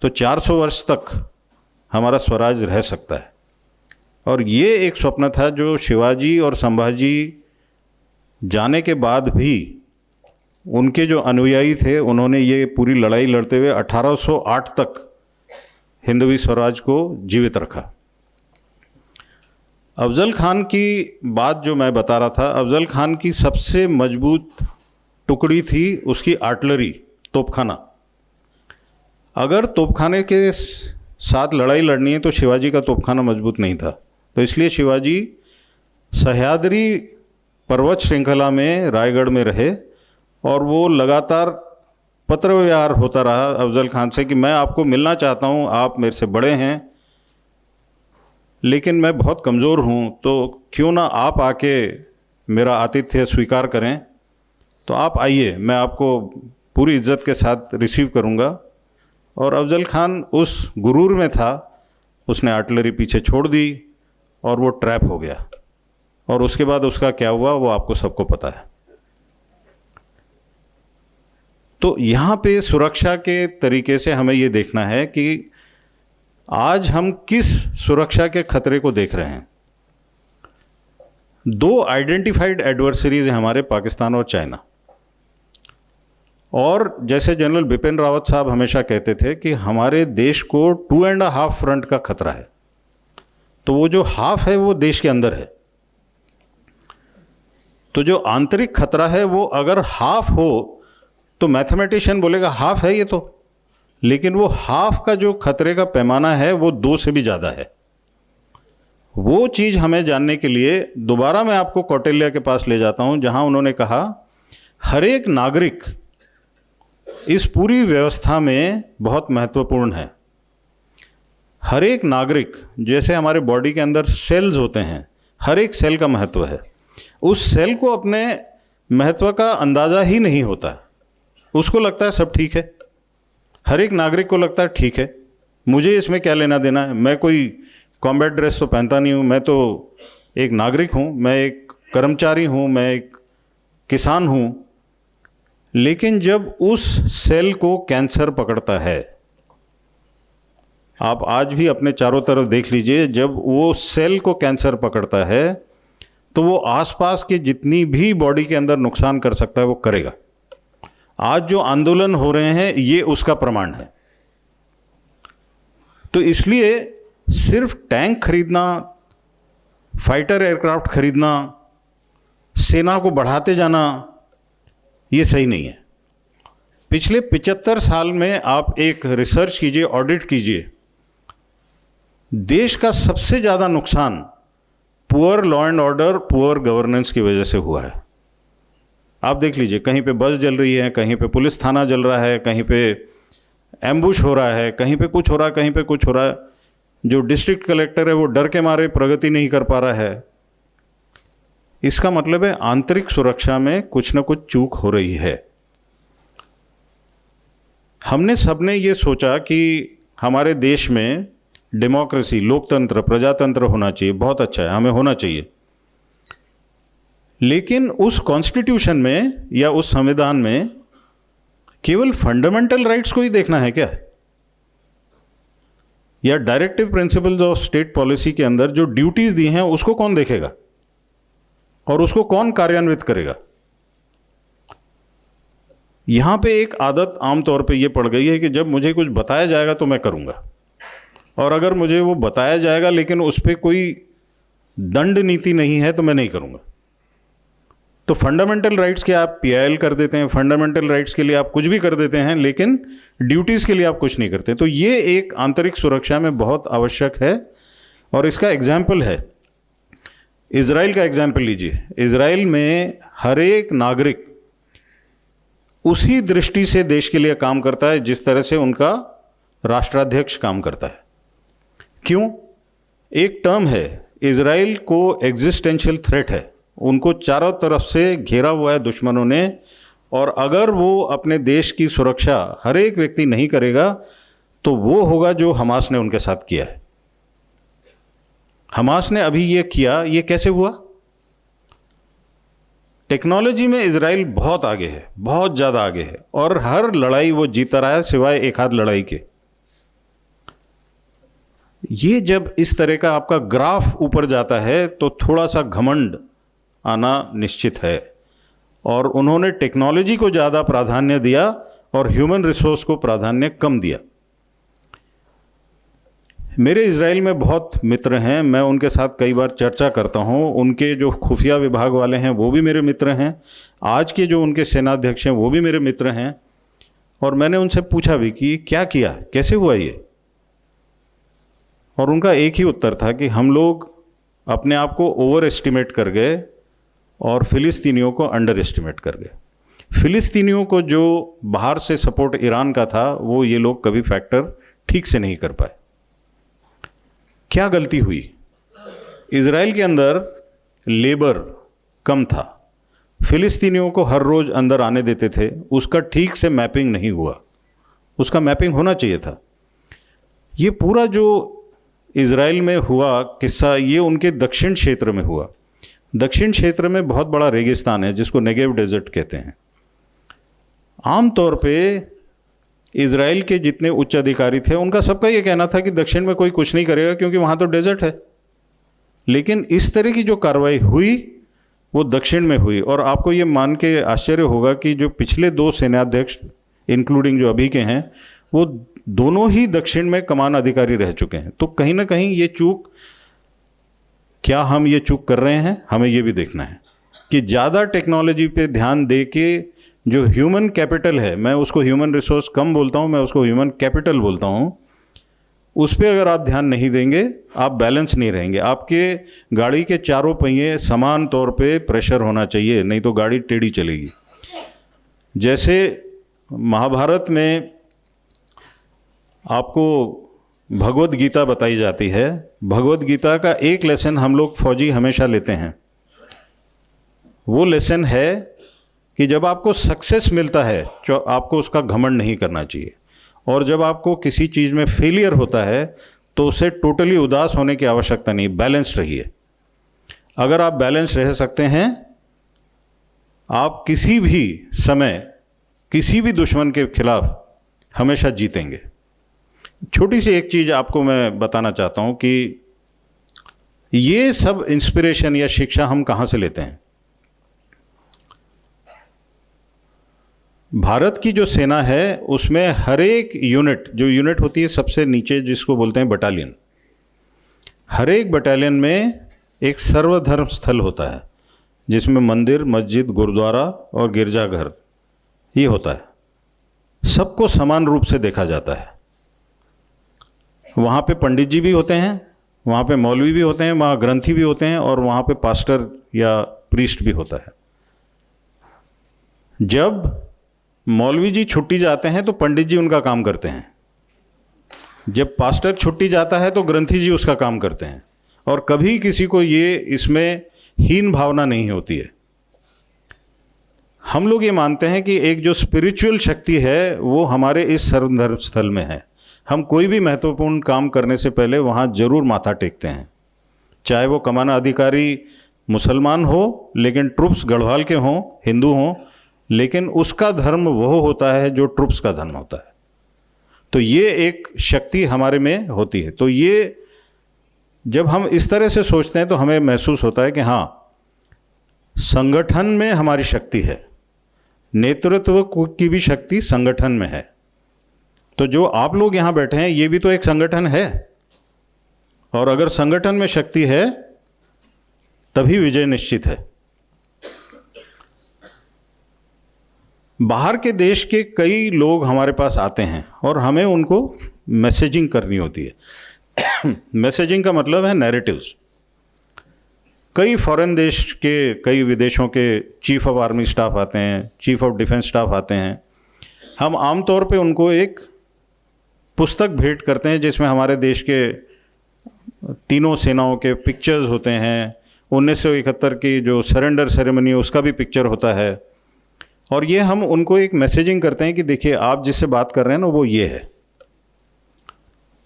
तो 400 वर्ष तक हमारा स्वराज रह सकता है। और ये एक स्वप्न था जो शिवाजी और संभाजी जाने के बाद भी उनके जो अनुयायी थे उन्होंने ये पूरी लड़ाई लड़ते हुए 1808 तक हिंदवी स्वराज को जीवित रखा। अफजल खान की बात जो मैं बता रहा था, अफजल खान की सबसे मजबूत टुकड़ी थी उसकी आर्टिलरी, तोपखाना। अगर तोपखाने के साथ लड़ाई लड़नी है तो शिवाजी का तोपखाना मजबूत नहीं था। तो इसलिए शिवाजी सह्याद्री पर्वत श्रृंखला में रायगढ़ में रहे और वो लगातार पत्र व्यवहार होता रहा अफजल खान से कि मैं आपको मिलना चाहता हूँ, आप मेरे से बड़े हैं लेकिन मैं बहुत कमज़ोर हूँ, तो क्यों ना आप आके मेरा आतिथ्य स्वीकार करें। तो आप आइए, मैं आपको पूरी इज्जत के साथ रिसीव करूँगा। और अफजल खान उस गुरूर में था, उसने आर्टिलरी पीछे छोड़ दी और वो ट्रैप हो गया। और उसके बाद उसका क्या हुआ वो आपको सबको पता है। तो यहाँ पे सुरक्षा के तरीके से हमें ये देखना है कि आज हम किस सुरक्षा के खतरे को देख रहे हैं। दो आइडेंटिफाइड एडवर्सरीज हैं हमारे, पाकिस्तान और चाइना। और जैसे जनरल बिपिन रावत साहब हमेशा कहते थे कि हमारे देश को 2.5 फ्रंट का खतरा है। तो वो जो हाफ है वो देश के अंदर है। तो जो आंतरिक खतरा है वो अगर हाफ हो तो मैथमेटिशियन बोलेगा हाफ है ये तो, लेकिन वो हाफ का जो खतरे का पैमाना है वो 2 से भी ज़्यादा है। वो चीज़ हमें जानने के लिए दोबारा मैं आपको कौटिल्य के पास ले जाता हूँ, जहाँ उन्होंने कहा हर एक नागरिक इस पूरी व्यवस्था में बहुत महत्वपूर्ण है। हर एक नागरिक, जैसे हमारे बॉडी के अंदर सेल्स होते हैं, हर एक सेल का महत्व है। उस सेल को अपने महत्व का अंदाज़ा ही नहीं होता, उसको लगता है सब ठीक है। हर एक नागरिक को लगता है ठीक है, मुझे इसमें क्या लेना देना है, मैं कोई कॉम्बैट ड्रेस तो पहनता नहीं हूँ, मैं तो एक नागरिक हूँ, मैं एक कर्मचारी हूँ, मैं एक किसान हूँ। लेकिन जब उस सेल को कैंसर पकड़ता है, आप आज भी अपने चारों तरफ देख लीजिए, जब वो सेल को कैंसर पकड़ता है तो वो आसपास के जितनी भी बॉडी के अंदर नुकसान कर सकता है वो करेगा। आज जो आंदोलन हो रहे हैं ये उसका प्रमाण है। तो इसलिए सिर्फ टैंक खरीदना, फाइटर एयरक्राफ्ट खरीदना, सेना को बढ़ाते जाना, ये सही नहीं है। पिछले 75 साल में आप एक रिसर्च कीजिए, ऑडिट कीजिए, देश का सबसे ज़्यादा नुकसान poor law and order, poor governance की वजह से हुआ है। आप देख लीजिए, कहीं पे बस जल रही है, कहीं पे पुलिस थाना जल रहा है, कहीं पे एम्बुश हो रहा है, कहीं पे कुछ हो रहा है, कहीं पे कुछ हो रहा है। जो डिस्ट्रिक्ट कलेक्टर है वो डर के मारे प्रगति नहीं कर पा रहा है। इसका मतलब है आंतरिक सुरक्षा में कुछ ना कुछ चूक हो रही है। हमने सबने ये सोचा कि हमारे देश में डेमोक्रेसी, लोकतंत्र, प्रजातंत्र होना चाहिए, बहुत अच्छा है, हमें होना चाहिए। लेकिन उस कॉन्स्टिट्यूशन में या उस संविधान में केवल फंडामेंटल राइट्स को ही देखना है क्या? या directive principles of state policy के अंदर जो ड्यूटीज दी हैं उसको कौन देखेगा और उसको कौन कार्यान्वित करेगा? यहां पे एक आदत आमतौर पे ये पड़ गई है कि जब मुझे कुछ बताया जाएगा तो मैं करूंगा, और अगर मुझे वो बताया जाएगा लेकिन उस पर कोई दंड नीति नहीं है तो मैं नहीं करूंगा। तो फंडामेंटल राइट्स के आप पीआईएल कर देते हैं, फंडामेंटल राइट्स के लिए आप कुछ भी कर देते हैं, लेकिन ड्यूटीज़ के लिए आप कुछ नहीं करते। तो ये एक आंतरिक सुरक्षा में बहुत आवश्यक है। और इसका एग्जाम्पल है, इजराइल का एग्जाम्पल लीजिए। इजराइल में हर एक नागरिक उसी दृष्टि से देश के लिए काम करता है जिस तरह से उनका राष्ट्राध्यक्ष काम करता है। क्यों? एक टर्म है, इजराइल को एग्जिस्टेंशियल थ्रेट है, उनको चारों तरफ से घेरा हुआ है दुश्मनों ने, और अगर वो अपने देश की सुरक्षा हर एक व्यक्ति नहीं करेगा तो वो होगा जो हमास ने उनके साथ किया है। हमास ने अभी ये किया, ये कैसे हुआ? टेक्नोलॉजी में इजराइल बहुत आगे है, बहुत ज़्यादा आगे है, और हर लड़ाई वो जीता रहा है सिवाय एक आध लड़ाई के। ये जब इस तरह का आपका ग्राफ ऊपर जाता है तो थोड़ा सा घमंड आना निश्चित है, और उन्होंने टेक्नोलॉजी को ज़्यादा प्राधान्य दिया और ह्यूमन रिसोर्स को प्राधान्य कम दिया। मेरे इजराइल में बहुत मित्र हैं, मैं उनके साथ कई बार चर्चा करता हूं। उनके जो खुफिया विभाग वाले हैं वो भी मेरे मित्र हैं, आज के जो उनके सेनाध्यक्ष हैं वो भी मेरे मित्र हैं। और मैंने उनसे पूछा भी कि क्या किया, कैसे हुआ ये? और उनका एक ही उत्तर था कि हम लोग अपने आप को ओवर एस्टिमेट कर गए और फिलिस्तीनियों को अंडर एस्टिमेट कर गए। फिलिस्तीनियों को जो बाहर से सपोर्ट ईरान का था वो ये लोग कभी फैक्टर ठीक से नहीं कर पाए। क्या गलती हुई? इजराइल के अंदर लेबर कम था, फिलिस्तीनियों को हर रोज अंदर आने देते थे, उसका ठीक से मैपिंग नहीं हुआ, उसका मैपिंग होना चाहिए था। ये पूरा जो इजराइल में हुआ किस्सा, ये उनके दक्षिण क्षेत्र में हुआ। दक्षिण क्षेत्र में बहुत बड़ा रेगिस्तान है जिसको नेगेव डेजर्ट कहते हैं। आमतौर पे इजराइल के जितने उच्च अधिकारी थे उनका सबका ये कहना था कि दक्षिण में कोई कुछ नहीं करेगा क्योंकि वहाँ तो डेजर्ट है। लेकिन इस तरह की जो कार्रवाई हुई वो दक्षिण में हुई। और आपको ये मान के आश्चर्य होगा कि जो पिछले 2 सेनाध्यक्ष इंक्लूडिंग जो अभी के हैं, वो दोनों ही दक्षिण में कमान अधिकारी रह चुके हैं। तो कहीं ना कहीं ये चूक, क्या हम ये चूक कर रहे हैं? हमें ये भी देखना है कि ज़्यादा टेक्नोलॉजी पे ध्यान दे के जो ह्यूमन कैपिटल है, मैं उसको ह्यूमन रिसोर्स कम बोलता हूँ, मैं उसको ह्यूमन कैपिटल बोलता हूँ, उस पर अगर आप ध्यान नहीं देंगे आप बैलेंस नहीं रहेंगे। आपके गाड़ी के चारों पहिए समान तौर पे प्रेशर होना चाहिए, नहीं तो गाड़ी टेढ़ी चलेगी। जैसे महाभारत में आपको भगवत गीता बताई जाती है, भगवत गीता का एक लेसन हम लोग फौजी हमेशा लेते हैं। वो लेसन है कि जब आपको सक्सेस मिलता है तो आपको उसका घमंड नहीं करना चाहिए, और जब आपको किसी चीज़ में फेलियर होता है तो उससे टोटली उदास होने की आवश्यकता नहीं, बैलेंस रहिए। अगर आप बैलेंस रह सकते हैं, आप किसी भी समय किसी भी दुश्मन के खिलाफ हमेशा जीतेंगे। छोटी सी एक चीज़ आपको मैं बताना चाहता हूँ कि ये सब इंस्पिरेशन या शिक्षा हम कहाँ से लेते हैं। भारत की जो सेना है उसमें हर एक यूनिट, जो यूनिट होती है सबसे नीचे जिसको बोलते हैं बटालियन, हर एक बटालियन में एक सर्वधर्म स्थल होता है जिसमें मंदिर, मस्जिद, गुरुद्वारा और गिरजाघर ये होता है। सबको समान रूप से देखा जाता है। वहाँ पे पंडित जी भी होते हैं, वहाँ पे मौलवी भी होते हैं, वहाँ ग्रंथी भी होते हैं, और वहाँ पे पास्टर या प्रीस्ट भी होता है। जब मौलवी जी छुट्टी जाते हैं तो पंडित जी उनका काम करते हैं, जब पास्टर छुट्टी जाता है तो ग्रंथी जी उसका काम करते हैं, और कभी किसी को ये इसमें हीन भावना नहीं होती है। हम लोग ये मानते हैं कि एक जो स्पिरिचुअल शक्ति है वो हमारे इस सर्वधर्म स्थल में है। हम कोई भी महत्वपूर्ण काम करने से पहले वहाँ जरूर माथा टेकते हैं, चाहे वो कमाना अधिकारी मुसलमान हो लेकिन ट्रुप्स गढ़वाल के हों, हिंदू हों, लेकिन उसका धर्म वो होता है जो ट्रुप्स का धर्म होता है। तो ये एक शक्ति हमारे में होती है। तो ये जब हम इस तरह से सोचते हैं तो हमें महसूस होता है कि हाँ, संगठन में हमारी शक्ति है, नेतृत्व की भी शक्ति संगठन में है। तो जो आप लोग यहाँ बैठे हैं ये भी तो एक संगठन है, और अगर संगठन में शक्ति है तभी विजय निश्चित है। बाहर के देश के कई लोग हमारे पास आते हैं और हमें उनको मैसेजिंग करनी होती है। मैसेजिंग का मतलब है नैरेटिव्स। कई फॉरेन देश के, कई विदेशों के चीफ ऑफ आर्मी स्टाफ आते हैं, चीफ ऑफ डिफेंस स्टाफ आते हैं। हम आमतौर पे उनको एक पुस्तक भेंट करते हैं जिसमें हमारे देश के तीनों सेनाओं के पिक्चर्स होते हैं। 1971 की जो सरेंडर सेरेमनी उसका भी पिक्चर होता है, और ये हम उनको एक मैसेजिंग करते हैं कि देखिए आप जिससे बात कर रहे हैं ना वो ये है।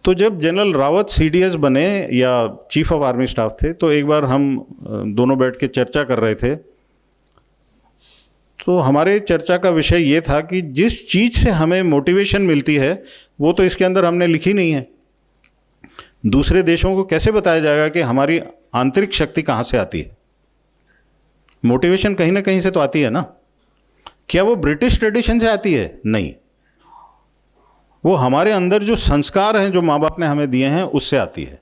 तो जब जनरल रावत सीडीएस बने या चीफ ऑफ आर्मी स्टाफ थे तो एक बार हम दोनों बैठ के चर्चा कर रहे थे। तो हमारे चर्चा का विषय ये था कि जिस चीज़ से हमें मोटिवेशन मिलती है वो तो इसके अंदर हमने लिखी नहीं है। दूसरे देशों को कैसे बताया जाएगा कि हमारी आंतरिक शक्ति कहाँ से आती है? मोटिवेशन कहीं ना कहीं से तो आती है ना। क्या वो ब्रिटिश ट्रेडिशन से आती है? नहीं, वो हमारे अंदर जो संस्कार हैं जो माँ बाप ने हमें दिए हैं उससे आती है।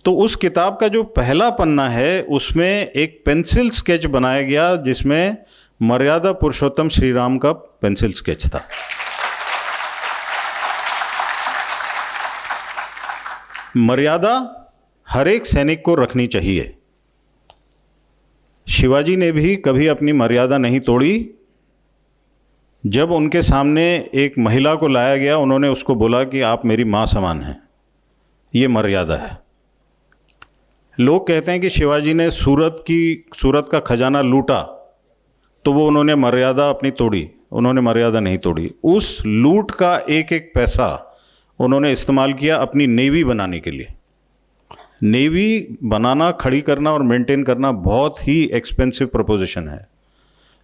तो उस किताब का जो पहला पन्ना है उसमें एक पेंसिल स्केच बनाया गया जिसमें मर्यादा पुरुषोत्तम श्री राम का पेंसिल स्केच था। मर्यादा हर एक सैनिक को रखनी चाहिए। शिवाजी ने भी कभी अपनी मर्यादा नहीं तोड़ी। जब उनके सामने एक महिला को लाया गया, उन्होंने उसको बोला कि आप मेरी माँ समान हैं। ये मर्यादा है। लोग कहते हैं कि शिवाजी ने सूरत का खजाना लूटा, तो वो उन्होंने मर्यादा अपनी तोड़ी। उन्होंने मर्यादा नहीं तोड़ी। उस लूट का एक एक पैसा उन्होंने इस्तेमाल किया अपनी नेवी बनाने के लिए। नेवी बनाना, खड़ी करना और मेंटेन करना बहुत ही एक्सपेंसिव प्रपोजिशन है,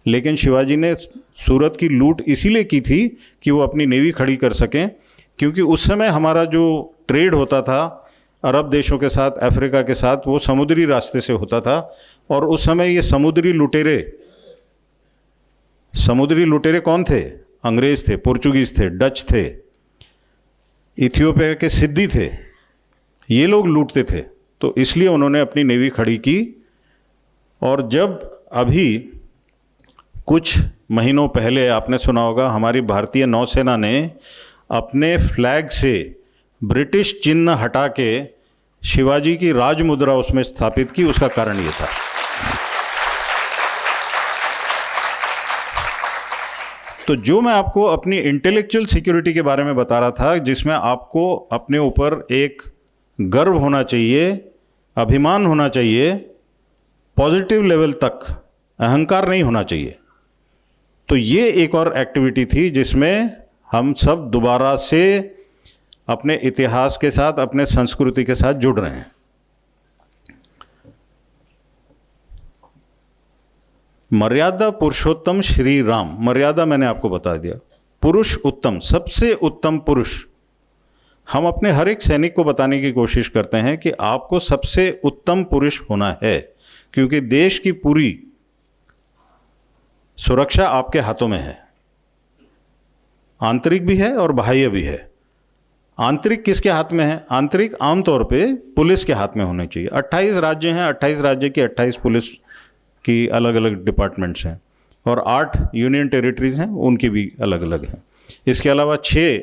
लेकिन शिवाजी ने सूरत की लूट इसीलिए की थी कि वो अपनी नेवी खड़ी कर सकें, क्योंकि उस समय हमारा जो ट्रेड होता था अरब देशों के साथ, अफ्रीका के साथ, वो समुद्री रास्ते से होता था। और उस समय ये समुद्री लुटेरे कौन थे? अंग्रेज थे, पुर्तगीज थे, डच थे, इथियोपिया के सिद्दी थे। ये लोग लूटते थे, तो इसलिए उन्होंने अपनी नेवी खड़ी की। और जब अभी कुछ महीनों पहले आपने सुना होगा, हमारी भारतीय नौसेना ने अपने फ्लैग से ब्रिटिश चिन्ह हटा के शिवाजी की राजमुद्रा उसमें स्थापित की, उसका कारण ये था। तो जो मैं आपको अपनी इंटेलेक्चुअल सिक्योरिटी के बारे में बता रहा था, जिसमें आपको अपने ऊपर एक गर्व होना चाहिए, अभिमान होना चाहिए, पॉजिटिव लेवल तक, अहंकार नहीं होना चाहिए, तो ये एक और एक्टिविटी थी जिसमें हम सब दोबारा से अपने इतिहास के साथ, अपने संस्कृति के साथ जुड़ रहे हैं। मर्यादा पुरुषोत्तम श्री राम। मर्यादा मैंने आपको बता दिया। पुरुष उत्तम, सबसे उत्तम पुरुष। हम अपने हर एक सैनिक को बताने की कोशिश करते हैं कि आपको सबसे उत्तम पुरुष होना है, क्योंकि देश की पूरी सुरक्षा आपके हाथों में है। आंतरिक भी है और बाह्य भी है। आंतरिक किसके हाथ में है? आंतरिक आमतौर पे पुलिस के हाथ में होने चाहिए। 28 राज्य हैं, 28 राज्य की 28 पुलिस की अलग अलग डिपार्टमेंट्स हैं, और 8 यूनियन टेरिटरीज हैं, उनकी भी अलग अलग हैं। इसके अलावा 6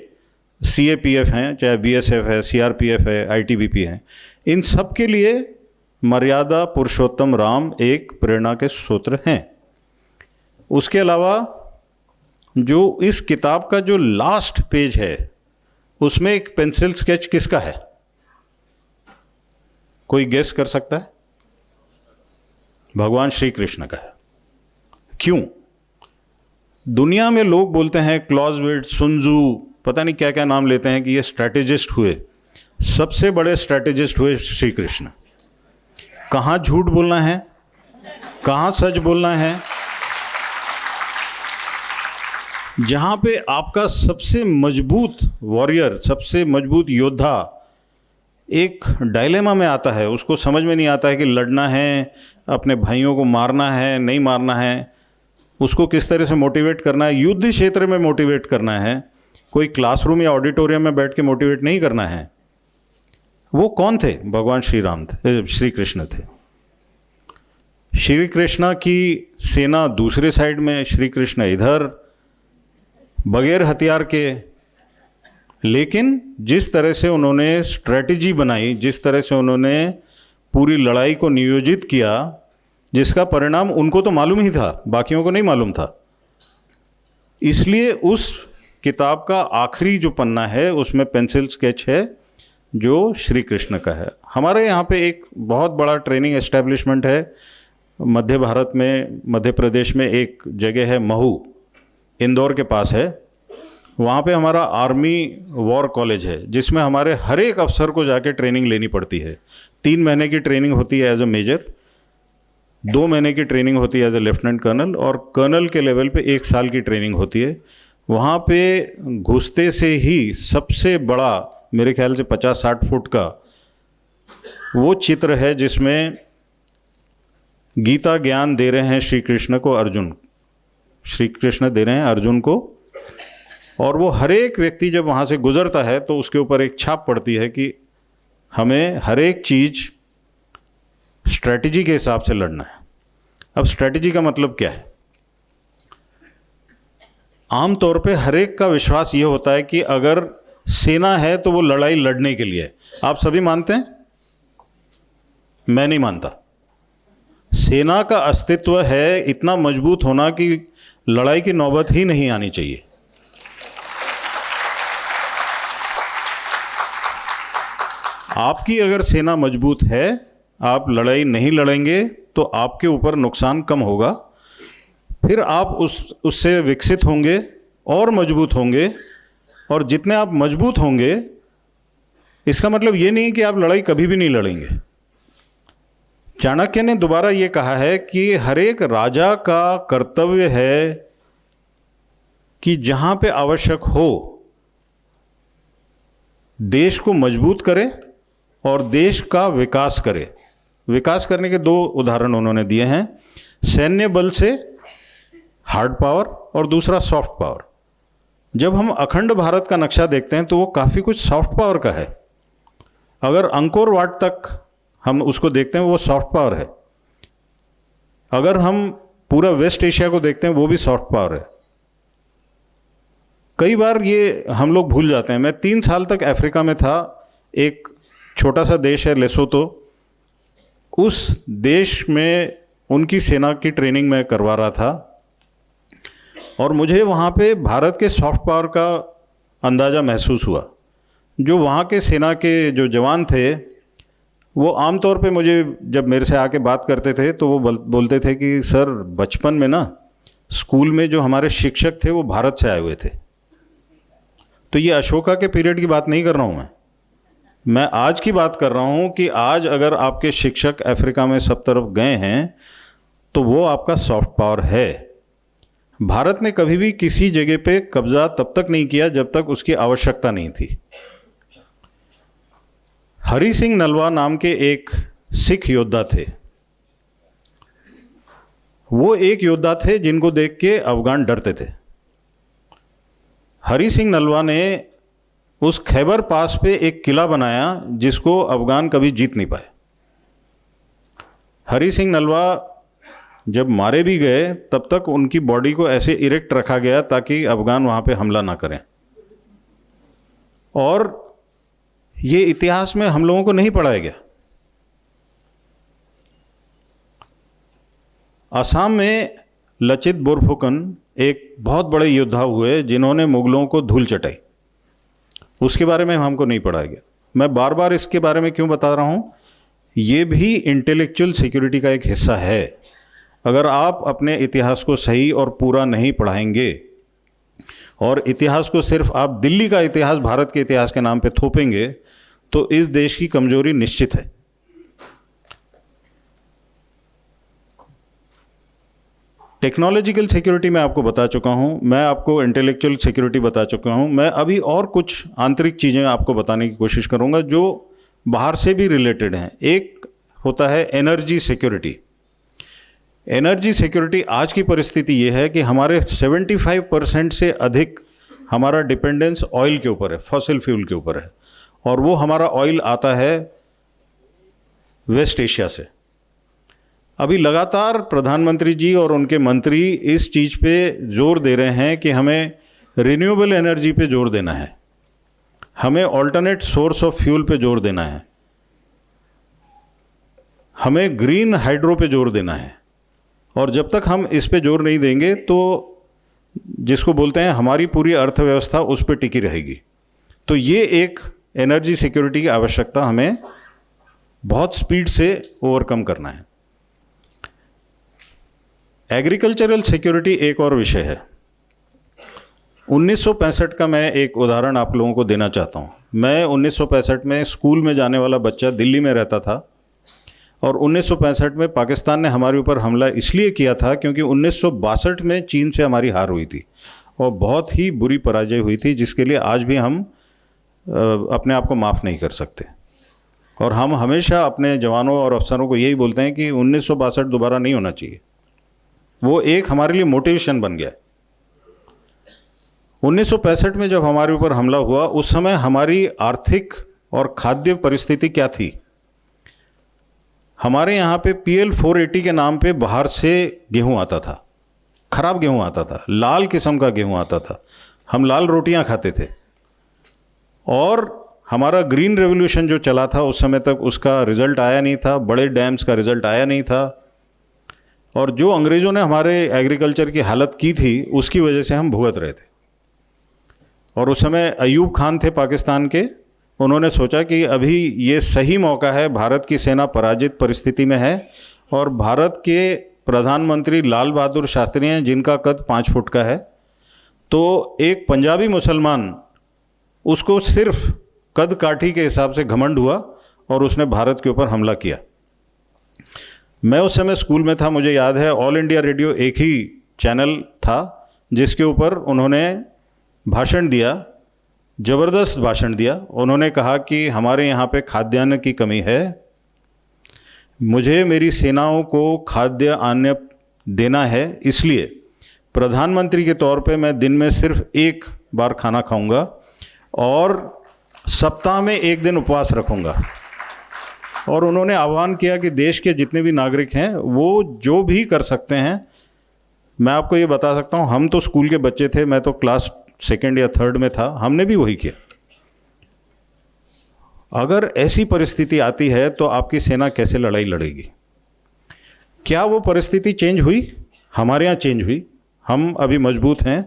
CAPF हैं, चाहे BSF है, CRPF है, ITBP है। इन सब के लिए मर्यादा पुरुषोत्तम राम एक प्रेरणा के सूत्र हैं। उसके अलावा जो इस किताब का जो लास्ट पेज है, उसमें एक पेंसिल स्केच किसका है? कोई गेस कर सकता है? भगवान श्री कृष्ण का है। क्यों? दुनिया में लोग बोलते हैं क्लॉजविट, सुनजू, पता नहीं क्या क्या नाम लेते हैं कि ये स्ट्रैटेजिस्ट हुए। सबसे बड़े स्ट्रैटेजिस्ट हुए श्री कृष्ण। कहाँ झूठ बोलना है, कहाँ सच बोलना है, जहाँ पे आपका सबसे मजबूत वॉरियर, सबसे मजबूत योद्धा एक डायलेमा में आता है, उसको समझ में नहीं आता है कि लड़ना है, अपने भाइयों को मारना है, नहीं मारना है, उसको किस तरह से मोटिवेट करना है, युद्ध क्षेत्र में मोटिवेट करना है, कोई क्लासरूम या ऑडिटोरियम में बैठ के मोटिवेट नहीं करना है। वो कौन थे? भगवान श्री राम थे, श्री कृष्ण थे। श्री कृष्ण की सेना दूसरे साइड में, श्री कृष्ण इधर, बगैर हथियार के। लेकिन जिस तरह से उन्होंने स्ट्रेटजी बनाई, जिस तरह से उन्होंने पूरी लड़ाई को नियोजित किया, जिसका परिणाम उनको तो मालूम ही था, बाकियों को नहीं मालूम था। इसलिए उस किताब का आखिरी जो पन्ना है उसमें पेंसिल स्केच है जो श्री कृष्ण का है। हमारे यहाँ पे एक बहुत बड़ा ट्रेनिंग एस्टेब्लिशमेंट है मध्य भारत में, मध्य प्रदेश में एक जगह है महू, इंदौर के पास है। वहाँ पे हमारा आर्मी वॉर कॉलेज है, जिसमें हमारे हर एक अफसर को जाके ट्रेनिंग लेनी पड़ती है। 3 महीने की ट्रेनिंग होती है एज अ मेजर, 2 महीने की ट्रेनिंग होती है एज अ लेफ्टिनेंट कर्नल, और कर्नल के लेवल पे 1 साल की ट्रेनिंग होती है। वहाँ पे घुसते से ही सबसे बड़ा, मेरे ख्याल से 50-60 फुट का वो चित्र है जिसमें गीता ज्ञान दे रहे हैं श्री कृष्ण को अर्जुन, श्री कृष्ण दे रहे हैं अर्जुन को। और वो हर एक व्यक्ति जब वहाँ से गुजरता है तो उसके ऊपर एक छाप पड़ती है कि हमें हर एक चीज़ स्ट्रैटेजी के हिसाब से लड़ना है। अब स्ट्रैटेजी का मतलब क्या है? आमतौर पे हर एक का विश्वास ये होता है कि अगर सेना है तो वो लड़ाई लड़ने के लिए। आप सभी मानते हैं? मैं नहीं मानता। सेना का अस्तित्व है इतना मजबूत होना कि लड़ाई की नौबत ही नहीं आनी चाहिए। आपकी अगर सेना मजबूत है, आप लड़ाई नहीं लड़ेंगे तो आपके ऊपर नुकसान कम होगा, फिर आप उससे विकसित होंगे और मजबूत होंगे, और जितने आप मजबूत होंगे इसका मतलब ये नहीं कि आप लड़ाई कभी भी नहीं लड़ेंगे। चाणक्य ने दोबारा ये कहा है कि हर एक राजा का कर्तव्य है कि जहां पे आवश्यक हो देश को मजबूत करे और देश का विकास करे। विकास करने के दो उदाहरण उन्होंने दिए हैं, सैन्य बल से हार्ड पावर और दूसरा सॉफ्ट पावर। जब हम अखंड भारत का नक्शा देखते हैं तो वो काफ़ी कुछ सॉफ्ट पावर का है। अगर अंकोर वाट तक हम उसको देखते हैं वो सॉफ्ट पावर है। अगर हम पूरा वेस्ट एशिया को देखते हैं वो भी सॉफ्ट पावर है। कई बार ये हम लोग भूल जाते हैं। मैं 3 साल तक अफ्रीका में था। एक छोटा सा देश है लेसोतो, उस देश में उनकी सेना की ट्रेनिंग मैं करवा रहा था और मुझे वहाँ पे भारत के सॉफ्ट पावर का अंदाज़ा महसूस हुआ। जो वहाँ के सेना के जो जवान थे वो आमतौर पे मुझे जब मेरे से आके बात करते थे तो वो बोलते थे कि सर बचपन में ना स्कूल में जो हमारे शिक्षक थे वो भारत से आए हुए थे। तो ये अशोका के पीरियड की बात नहीं कर रहा हूँ, मैं आज की बात कर रहा हूँ कि आज अगर आपके शिक्षक अफ्रीका में सब तरफ गए हैं तो वो आपका सॉफ्ट पावर है। भारत ने कभी भी किसी जगह पे कब्जा तब तक नहीं किया जब तक उसकी आवश्यकता नहीं थी। हरि सिंह नलवा नाम के एक सिख योद्धा थे। वो एक योद्धा थे जिनको देख के अफगान डरते थे। हरि सिंह नलवा ने उस खैबर पास पे एक किला बनाया जिसको अफगान कभी जीत नहीं पाए। हरि सिंह नलवा जब मारे भी गए तब तक उनकी बॉडी को ऐसे इरेक्ट रखा गया ताकि अफगान वहाँ पे हमला ना करें। और ये इतिहास में हम लोगों को नहीं पढ़ाया गया। असम में लचित बोरफुकन एक बहुत बड़े योद्धा हुए जिन्होंने मुगलों को धूल चटाई, उसके बारे में हमको नहीं पढ़ाया गया। मैं बार बार इसके बारे में क्यों बता रहा हूँ, ये भी इंटेलेक्चुअल सिक्योरिटी का एक हिस्सा है। अगर आप अपने इतिहास को सही और पूरा नहीं पढ़ाएंगे और इतिहास को सिर्फ आप दिल्ली का इतिहास भारत के इतिहास के नाम पे थोपेंगे तो इस देश की कमजोरी निश्चित है। टेक्नोलॉजिकल सिक्योरिटी मैं आपको बता चुका हूं, मैं आपको इंटेलेक्चुअल सिक्योरिटी बता चुका हूं। मैं अभी और कुछ आंतरिक चीज़ें आपको बताने की कोशिश करूंगा जो बाहर से भी रिलेटेड हैं। एक होता है एनर्जी सिक्योरिटी। एनर्जी सिक्योरिटी आज की परिस्थिति ये है कि हमारे 75% से अधिक हमारा डिपेंडेंस ऑयल के ऊपर है, फॉसिल फ्यूल के ऊपर है, और वो हमारा ऑयल आता है वेस्ट एशिया से। अभी लगातार प्रधानमंत्री जी और उनके मंत्री इस चीज़ पे जोर दे रहे हैं कि हमें रिन्यूएबल एनर्जी पे जोर देना है, हमें ऑल्टरनेट सोर्स ऑफ फ्यूल पे जोर देना है, हमें ग्रीन हाइड्रो पे जोर देना है। और जब तक हम इस पे जोर नहीं देंगे तो जिसको बोलते हैं हमारी पूरी अर्थव्यवस्था उस पे टिकी रहेगी। तो ये एक एनर्जी सिक्योरिटी की आवश्यकता हमें बहुत स्पीड से ओवरकम करना है। एग्रीकल्चरल सिक्योरिटी एक और विषय है। 1965 का मैं एक उदाहरण आप लोगों को देना चाहता हूँ। मैं 1965 में स्कूल में जाने वाला बच्चा दिल्ली में रहता था और 1965 में पाकिस्तान ने हमारे ऊपर हमला इसलिए किया था क्योंकि 1962 में चीन से हमारी हार हुई थी और बहुत ही बुरी पराजय हुई थी, जिसके लिए आज भी हम अपने आप को माफ़ नहीं कर सकते। और हम हमेशा अपने जवानों और अफसरों को यही बोलते हैं कि 1962 दोबारा नहीं होना चाहिए। वो एक हमारे लिए मोटिवेशन बन गया। 1965 में जब हमारे ऊपर हमला हुआ उस समय हमारी आर्थिक और खाद्य परिस्थिति क्या थी। हमारे यहाँ पे PL 480 के नाम पे बाहर से गेहूं आता था, खराब गेहूं आता था, लाल किस्म का गेहूं आता था, हम लाल रोटियां खाते थे। और हमारा ग्रीन रेवोल्यूशन जो चला था उस समय तक उसका रिजल्ट आया नहीं था, बड़े डैम्स का रिजल्ट आया नहीं था। और जो अंग्रेज़ों ने हमारे एग्रीकल्चर की हालत की थी उसकी वजह से हम भुगत रहे थे। और उस समय अयूब खान थे पाकिस्तान के, उन्होंने सोचा कि अभी ये सही मौका है, भारत की सेना पराजित परिस्थिति में है और भारत के प्रधानमंत्री लाल बहादुर शास्त्री हैं जिनका कद 5 फुट का है। तो एक पंजाबी मुसलमान, उसको सिर्फ कद काठी के हिसाब से घमंड हुआ और उसने भारत के ऊपर हमला किया। मैं उस समय स्कूल में था, मुझे याद है ऑल इंडिया रेडियो एक ही चैनल था जिसके ऊपर उन्होंने भाषण दिया, ज़बरदस्त भाषण दिया। उन्होंने कहा कि हमारे यहाँ पे खाद्यान्न की कमी है, मुझे मेरी सेनाओं को खाद्य अन्न देना है, इसलिए प्रधानमंत्री के तौर पे मैं दिन में सिर्फ एक बार खाना खाऊंगा और सप्ताह में एक दिन उपवास रखूंगा। और उन्होंने आह्वान किया कि देश के जितने भी नागरिक हैं वो जो भी कर सकते हैं। मैं आपको ये बता सकता हूँ, हम तो स्कूल के बच्चे थे, मैं तो क्लास 2nd या 3rd में था, हमने भी वही किया। अगर ऐसी परिस्थिति आती है तो आपकी सेना कैसे लड़ाई लड़ेगी? क्या वो परिस्थिति चेंज हुई? हमारे यहाँ चेंज हुई, हम अभी मजबूत हैं।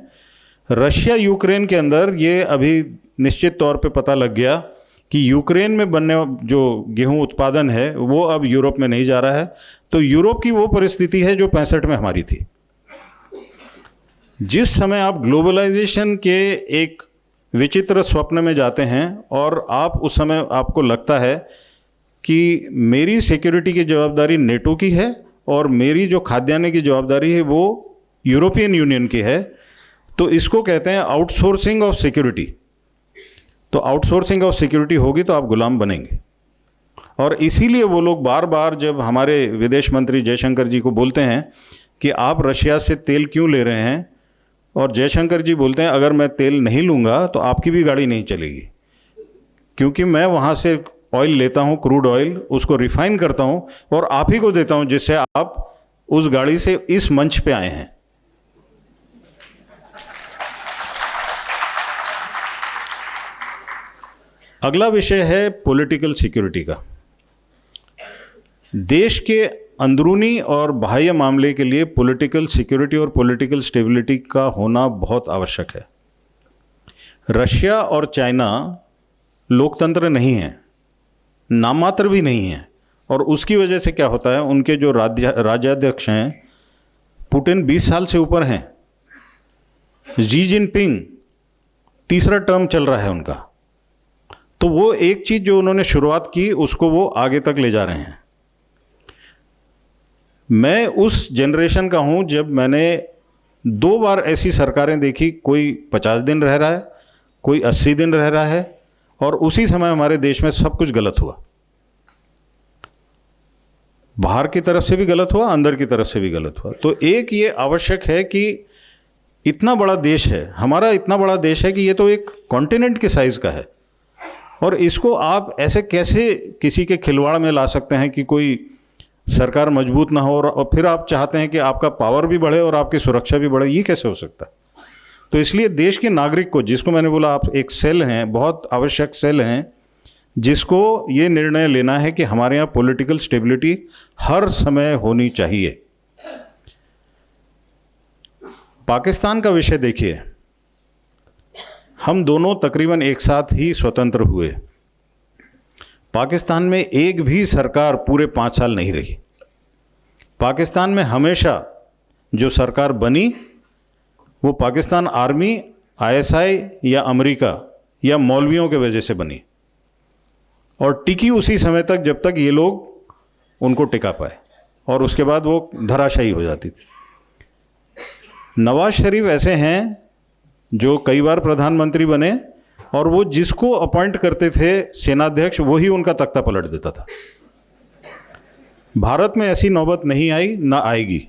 रशिया यूक्रेन के अंदर ये अभी निश्चित तौर पे पता लग गया कि यूक्रेन में बनने जो गेहूं उत्पादन है वो अब यूरोप में नहीं जा रहा है। तो यूरोप की वो परिस्थिति है जो 65 में हमारी थी। जिस समय आप ग्लोबलाइजेशन के एक विचित्र स्वप्न में जाते हैं और आप उस समय आपको लगता है कि मेरी सिक्योरिटी की जवाबदारी नेटो की है और मेरी जो खाद्यान्न की जवाबदारी है वो यूरोपियन यूनियन की है, तो इसको कहते हैं आउटसोर्सिंग ऑफ सिक्योरिटी। तो आउटसोर्सिंग ऑफ सिक्योरिटी होगी तो आप गुलाम बनेंगे। और इसीलिए वो लोग बार बार जब हमारे विदेश मंत्री जयशंकर जी को बोलते हैं कि आप रशिया से तेल क्यों ले रहे हैं, और जयशंकर जी बोलते हैं अगर मैं तेल नहीं लूँगा तो आपकी भी गाड़ी नहीं चलेगी, क्योंकि मैं वहाँ से ऑयल लेता हूँ, क्रूड ऑयल, उसको रिफाइन करता हूँ और आप ही को देता हूँ जिससे आप उस गाड़ी से इस मंच पे आए हैं। अगला विषय है पॉलिटिकल सिक्योरिटी का। देश के अंदरूनी और बाह्य मामले के लिए पॉलिटिकल सिक्योरिटी और पॉलिटिकल स्टेबिलिटी का होना बहुत आवश्यक है। रशिया और चाइना लोकतंत्र नहीं है, नाममात्र भी नहीं है, और उसकी वजह से क्या होता है, उनके जो राज्याध्यक्ष हैं, पुतिन 20 साल से ऊपर हैं, जी जिनपिंग 3रा टर्म चल रहा है उनका। तो वो एक चीज़ जो उन्होंने शुरुआत की उसको वो आगे तक ले जा रहे हैं। मैं उस जनरेशन का हूं जब मैंने 2 बार ऐसी सरकारें देखी, कोई 50 दिन रह रहा है, कोई 80 दिन रह रहा है, और उसी समय हमारे देश में सब कुछ गलत हुआ। बाहर की तरफ से भी गलत हुआ, अंदर की तरफ से भी गलत हुआ। तो एक ये आवश्यक है कि इतना बड़ा देश है हमारा, इतना बड़ा देश है कि ये तो एक कॉन्टिनेंट के साइज का है, और इसको आप ऐसे कैसे किसी के खिलवाड़ में ला सकते हैं कि कोई सरकार मजबूत ना हो और फिर आप चाहते हैं कि आपका पावर भी बढ़े और आपकी सुरक्षा भी बढ़े? ये कैसे हो सकता है? तो इसलिए देश के नागरिक को, जिसको मैंने बोला आप एक सेल हैं, बहुत आवश्यक सेल हैं, जिसको ये निर्णय लेना है कि हमारे यहाँ पॉलिटिकल स्टेबिलिटी हर समय होनी चाहिए। पाकिस्तान का विषय देखिए, हम दोनों तकरीबन एक साथ ही स्वतंत्र हुए। पाकिस्तान में एक भी सरकार पूरे 5 साल नहीं रही। पाकिस्तान में हमेशा जो सरकार बनी वो पाकिस्तान आर्मी, आईएसआई या अमेरिका या मौलवियों के वजह से बनी, और टिकी उसी समय तक जब तक ये लोग उनको टिका पाए, और उसके बाद वो धराशायी हो जाती थी। नवाज शरीफ ऐसे हैं जो कई बार प्रधानमंत्री बने, और वो जिसको अपॉइंट करते थे सेनाध्यक्ष, वही उनका तख्ता पलट देता था। भारत में ऐसी नौबत नहीं आई, ना आएगी।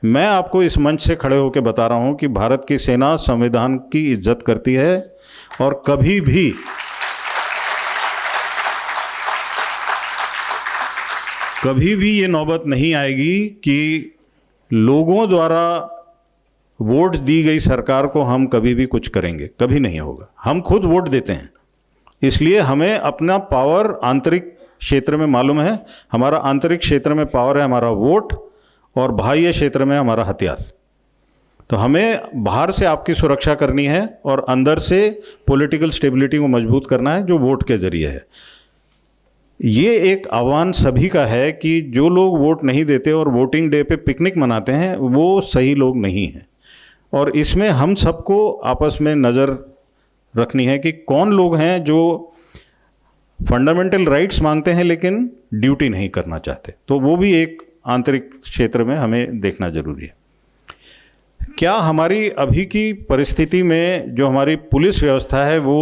मैं आपको इस मंच से खड़े होकर बता रहा हूं कि भारत की सेना संविधान की इज्जत करती है, और कभी भी ये नौबत नहीं आएगी कि लोगों द्वारा वोट दी गई सरकार को हम कभी भी कुछ करेंगे, कभी नहीं होगा। हम खुद वोट देते हैं, इसलिए हमें अपना पावर आंतरिक क्षेत्र में मालूम है। हमारा आंतरिक क्षेत्र में पावर है हमारा वोट, और बाह्य क्षेत्र में हमारा हथियार। तो हमें बाहर से आपकी सुरक्षा करनी है और अंदर से पॉलिटिकल स्टेबिलिटी को मजबूत करना है, जो वोट के जरिए है। ये एक आह्वान सभी का है कि जो लोग वोट नहीं देते और वोटिंग डे पे पिकनिक मनाते हैं, वो सही लोग नहीं हैं। और इसमें हम सबको आपस में नज़र रखनी है कि कौन लोग हैं जो फंडामेंटल राइट्स मांगते हैं लेकिन ड्यूटी नहीं करना चाहते। तो वो भी एक आंतरिक क्षेत्र में हमें देखना जरूरी है। क्या हमारी अभी की परिस्थिति में जो हमारी पुलिस व्यवस्था है वो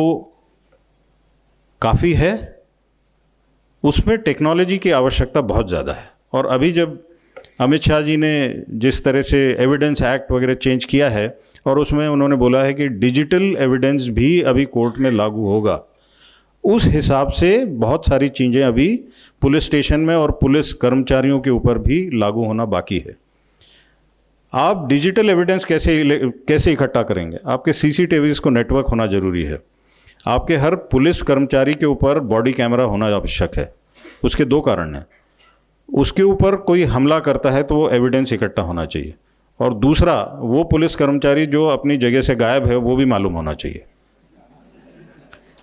काफ़ी है? उसमें टेक्नोलॉजी की आवश्यकता बहुत ज़्यादा है। और अभी जब अमित शाह जी ने जिस तरह से एविडेंस एक्ट वगैरह चेंज किया है और उसमें उन्होंने बोला है कि डिजिटल एविडेंस भी अभी कोर्ट में लागू होगा, उस हिसाब से बहुत सारी चीज़ें अभी पुलिस स्टेशन में और पुलिस कर्मचारियों के ऊपर भी लागू होना बाकी है। आप डिजिटल एविडेंस कैसे इकट्ठा करेंगे? आपके सीसीटीवीज़ को नेटवर्क होना जरूरी है। आपके हर पुलिस कर्मचारी के ऊपर बॉडी कैमरा होना आवश्यक है। उसके दो कारण हैं। उसके ऊपर कोई हमला करता है तो वो एविडेंस इकट्ठा होना चाहिए, और दूसरा, वो पुलिस कर्मचारी जो अपनी जगह से गायब है वो भी मालूम होना चाहिए।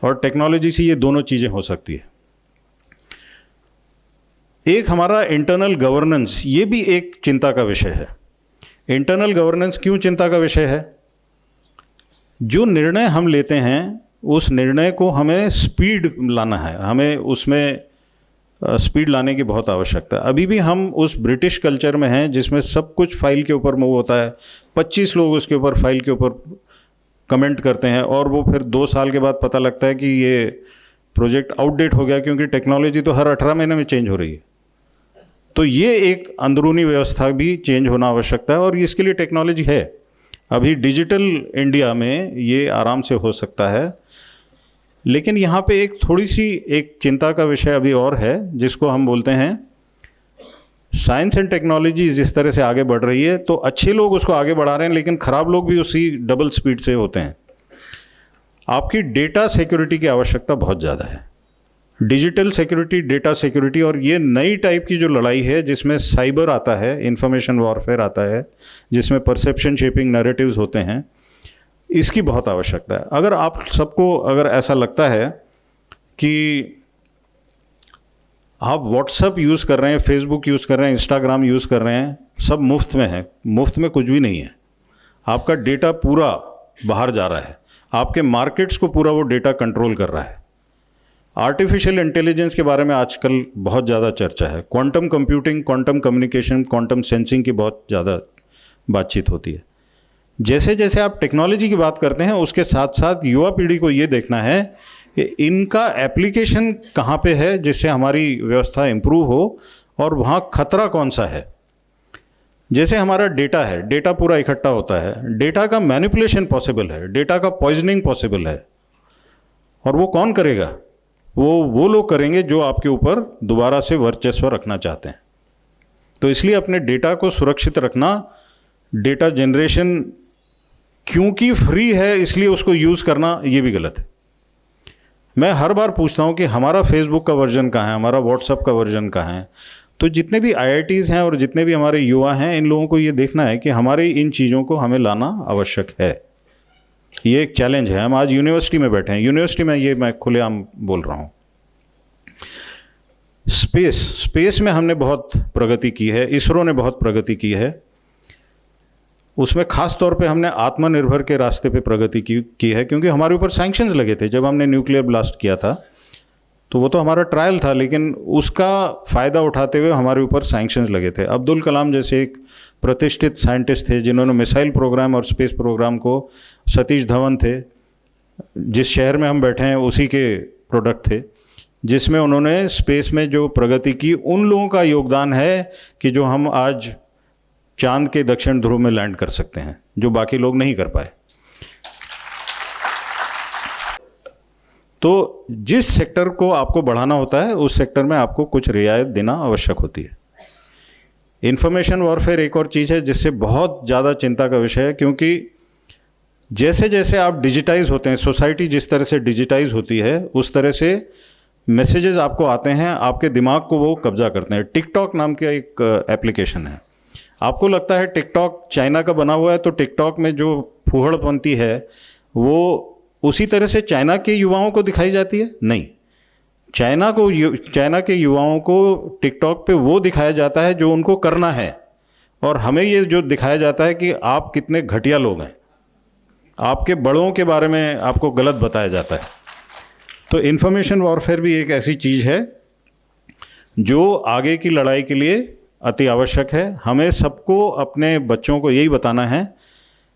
और टेक्नोलॉजी से ये दोनों चीज़ें हो सकती है। एक हमारा इंटरनल गवर्नेंस, ये भी एक चिंता का विषय है। इंटरनल गवर्नेंस क्यों चिंता का विषय है? जो निर्णय हम लेते हैं उस निर्णय को हमें स्पीड लाना है, हमें उसमें स्पीड लाने की बहुत आवश्यकता है। अभी भी हम उस ब्रिटिश कल्चर में हैं जिसमें सब कुछ फाइल के ऊपर मूव होता है। 25 लोग उसके ऊपर फाइल के ऊपर कमेंट करते हैं और वो फिर 2 साल के बाद पता लगता है कि ये प्रोजेक्ट आउटडेट हो गया, क्योंकि टेक्नोलॉजी तो हर 18 महीने में चेंज हो रही है। तो ये एक अंदरूनी व्यवस्था भी चेंज होना आवश्यकता है और इसके लिए टेक्नोलॉजी है। अभी डिजिटल इंडिया में ये आराम से हो सकता है। लेकिन यहाँ पे एक थोड़ी सी एक चिंता का विषय अभी और है, जिसको हम बोलते हैं साइंस एंड टेक्नोलॉजी जिस तरह से आगे बढ़ रही है, तो अच्छे लोग उसको आगे बढ़ा रहे हैं लेकिन खराब लोग भी उसी डबल स्पीड से होते हैं। आपकी डेटा सिक्योरिटी की आवश्यकता बहुत ज़्यादा है। डिजिटल सिक्योरिटी, डेटा सिक्योरिटी, और ये नई टाइप की जो लड़ाई है जिसमें साइबर आता है, इंफॉर्मेशन वॉरफेयर आता है, जिसमें परसेप्शन शेपिंग नैरेटिव्स होते हैं, इसकी बहुत आवश्यकता है। अगर आप सबको अगर ऐसा लगता है कि आप व्हाट्सएप यूज़ कर रहे हैं, फेसबुक यूज़ कर रहे हैं, इंस्टाग्राम यूज़ कर रहे हैं, सब मुफ्त में है, मुफ्त में कुछ भी नहीं है। आपका डेटा पूरा बाहर जा रहा है, आपके मार्केट्स को पूरा वो डेटा कंट्रोल कर रहा है। आर्टिफिशियल इंटेलिजेंस के बारे में आजकल बहुत ज़्यादा चर्चा है। Quantum computing, quantum communication, quantum sensing की बहुत ज़्यादा बातचीत होती है। जैसे जैसे आप टेक्नोलॉजी की बात करते हैं, उसके साथ साथ युवा पीढ़ी को ये देखना है कि इनका एप्लीकेशन कहाँ पे है जिससे हमारी व्यवस्था इम्प्रूव हो, और वहाँ खतरा कौन सा है। जैसे हमारा डेटा है, डेटा पूरा इकट्ठा होता है, डेटा का मैनिपुलेशन पॉसिबल है, डेटा का पॉइजनिंग पॉसिबल है, और वो कौन करेगा? वो लोग करेंगे जो आपके ऊपर दोबारा से वर्चस्व रखना चाहते हैं। तो इसलिए अपने डेटा को सुरक्षित रखना, डेटा जनरेशन क्योंकि फ्री है इसलिए उसको यूज़ करना ये भी गलत है। मैं हर बार पूछता हूँ कि हमारा फेसबुक का वर्जन कहाँ है, हमारा व्हाट्सएप का वर्जन कहाँ है। तो जितने भी IITs हैं और जितने भी हमारे युवा हैं, इन लोगों को ये देखना है कि हमारी इन चीज़ों को हमें लाना आवश्यक है। ये एक चैलेंज है। हम आज यूनिवर्सिटी में बैठे हैं, यूनिवर्सिटी में ये मैं खुलेआम बोल रहा हूँ। स्पेस में हमने बहुत प्रगति की है, इसरो ने बहुत प्रगति की है। उसमें खास तौर पे हमने आत्मनिर्भर के रास्ते पे प्रगति की है, क्योंकि हमारे ऊपर सैंक्शंस लगे थे जब हमने न्यूक्लियर ब्लास्ट किया था। तो वो तो हमारा ट्रायल था, लेकिन उसका फ़ायदा उठाते हुए हमारे ऊपर सैंक्शंस लगे थे। अब्दुल कलाम जैसे एक प्रतिष्ठित साइंटिस्ट थे जिन्होंने मिसाइल प्रोग्राम और स्पेस प्रोग्राम को, सतीश धवन थे, जिस शहर में हम बैठे हैं उसी के प्रोडक्ट थे, जिसमें उन्होंने स्पेस में जो प्रगति की, उन लोगों का योगदान है कि जो हम आज चांद के दक्षिण ध्रुव में लैंड कर सकते हैं, जो बाकी लोग नहीं कर पाए। तो जिस सेक्टर को आपको बढ़ाना होता है उस सेक्टर में आपको कुछ रियायत देना आवश्यक होती है। इंफॉर्मेशन वॉरफेयर एक और चीज़ है जिससे बहुत ज़्यादा चिंता का विषय है, क्योंकि जैसे जैसे आप डिजिटाइज होते हैं, सोसाइटी जिस तरह से डिजिटाइज होती है उस तरह से मैसेजेस आपको आते हैं, आपके दिमाग को वो कब्जा करते हैं। टिकटॉक नाम का एक एप्लीकेशन है, आपको लगता है टिकटॉक चाइना का बना हुआ है तो टिकटॉक में जो फूहड़पंथी है वो उसी तरह से चाइना के युवाओं को दिखाई जाती है? नहीं, चाइना के युवाओं को टिकटॉक पे वो दिखाया जाता है जो उनको करना है, और हमें ये जो दिखाया जाता है कि आप कितने घटिया लोग हैं, आपके बड़ों के बारे में आपको गलत बताया जाता है। तो इन्फॉर्मेशन वॉरफेयर भी एक ऐसी चीज़ है जो आगे की लड़ाई के लिए अति आवश्यक है। हमें सबको अपने बच्चों को यही बताना है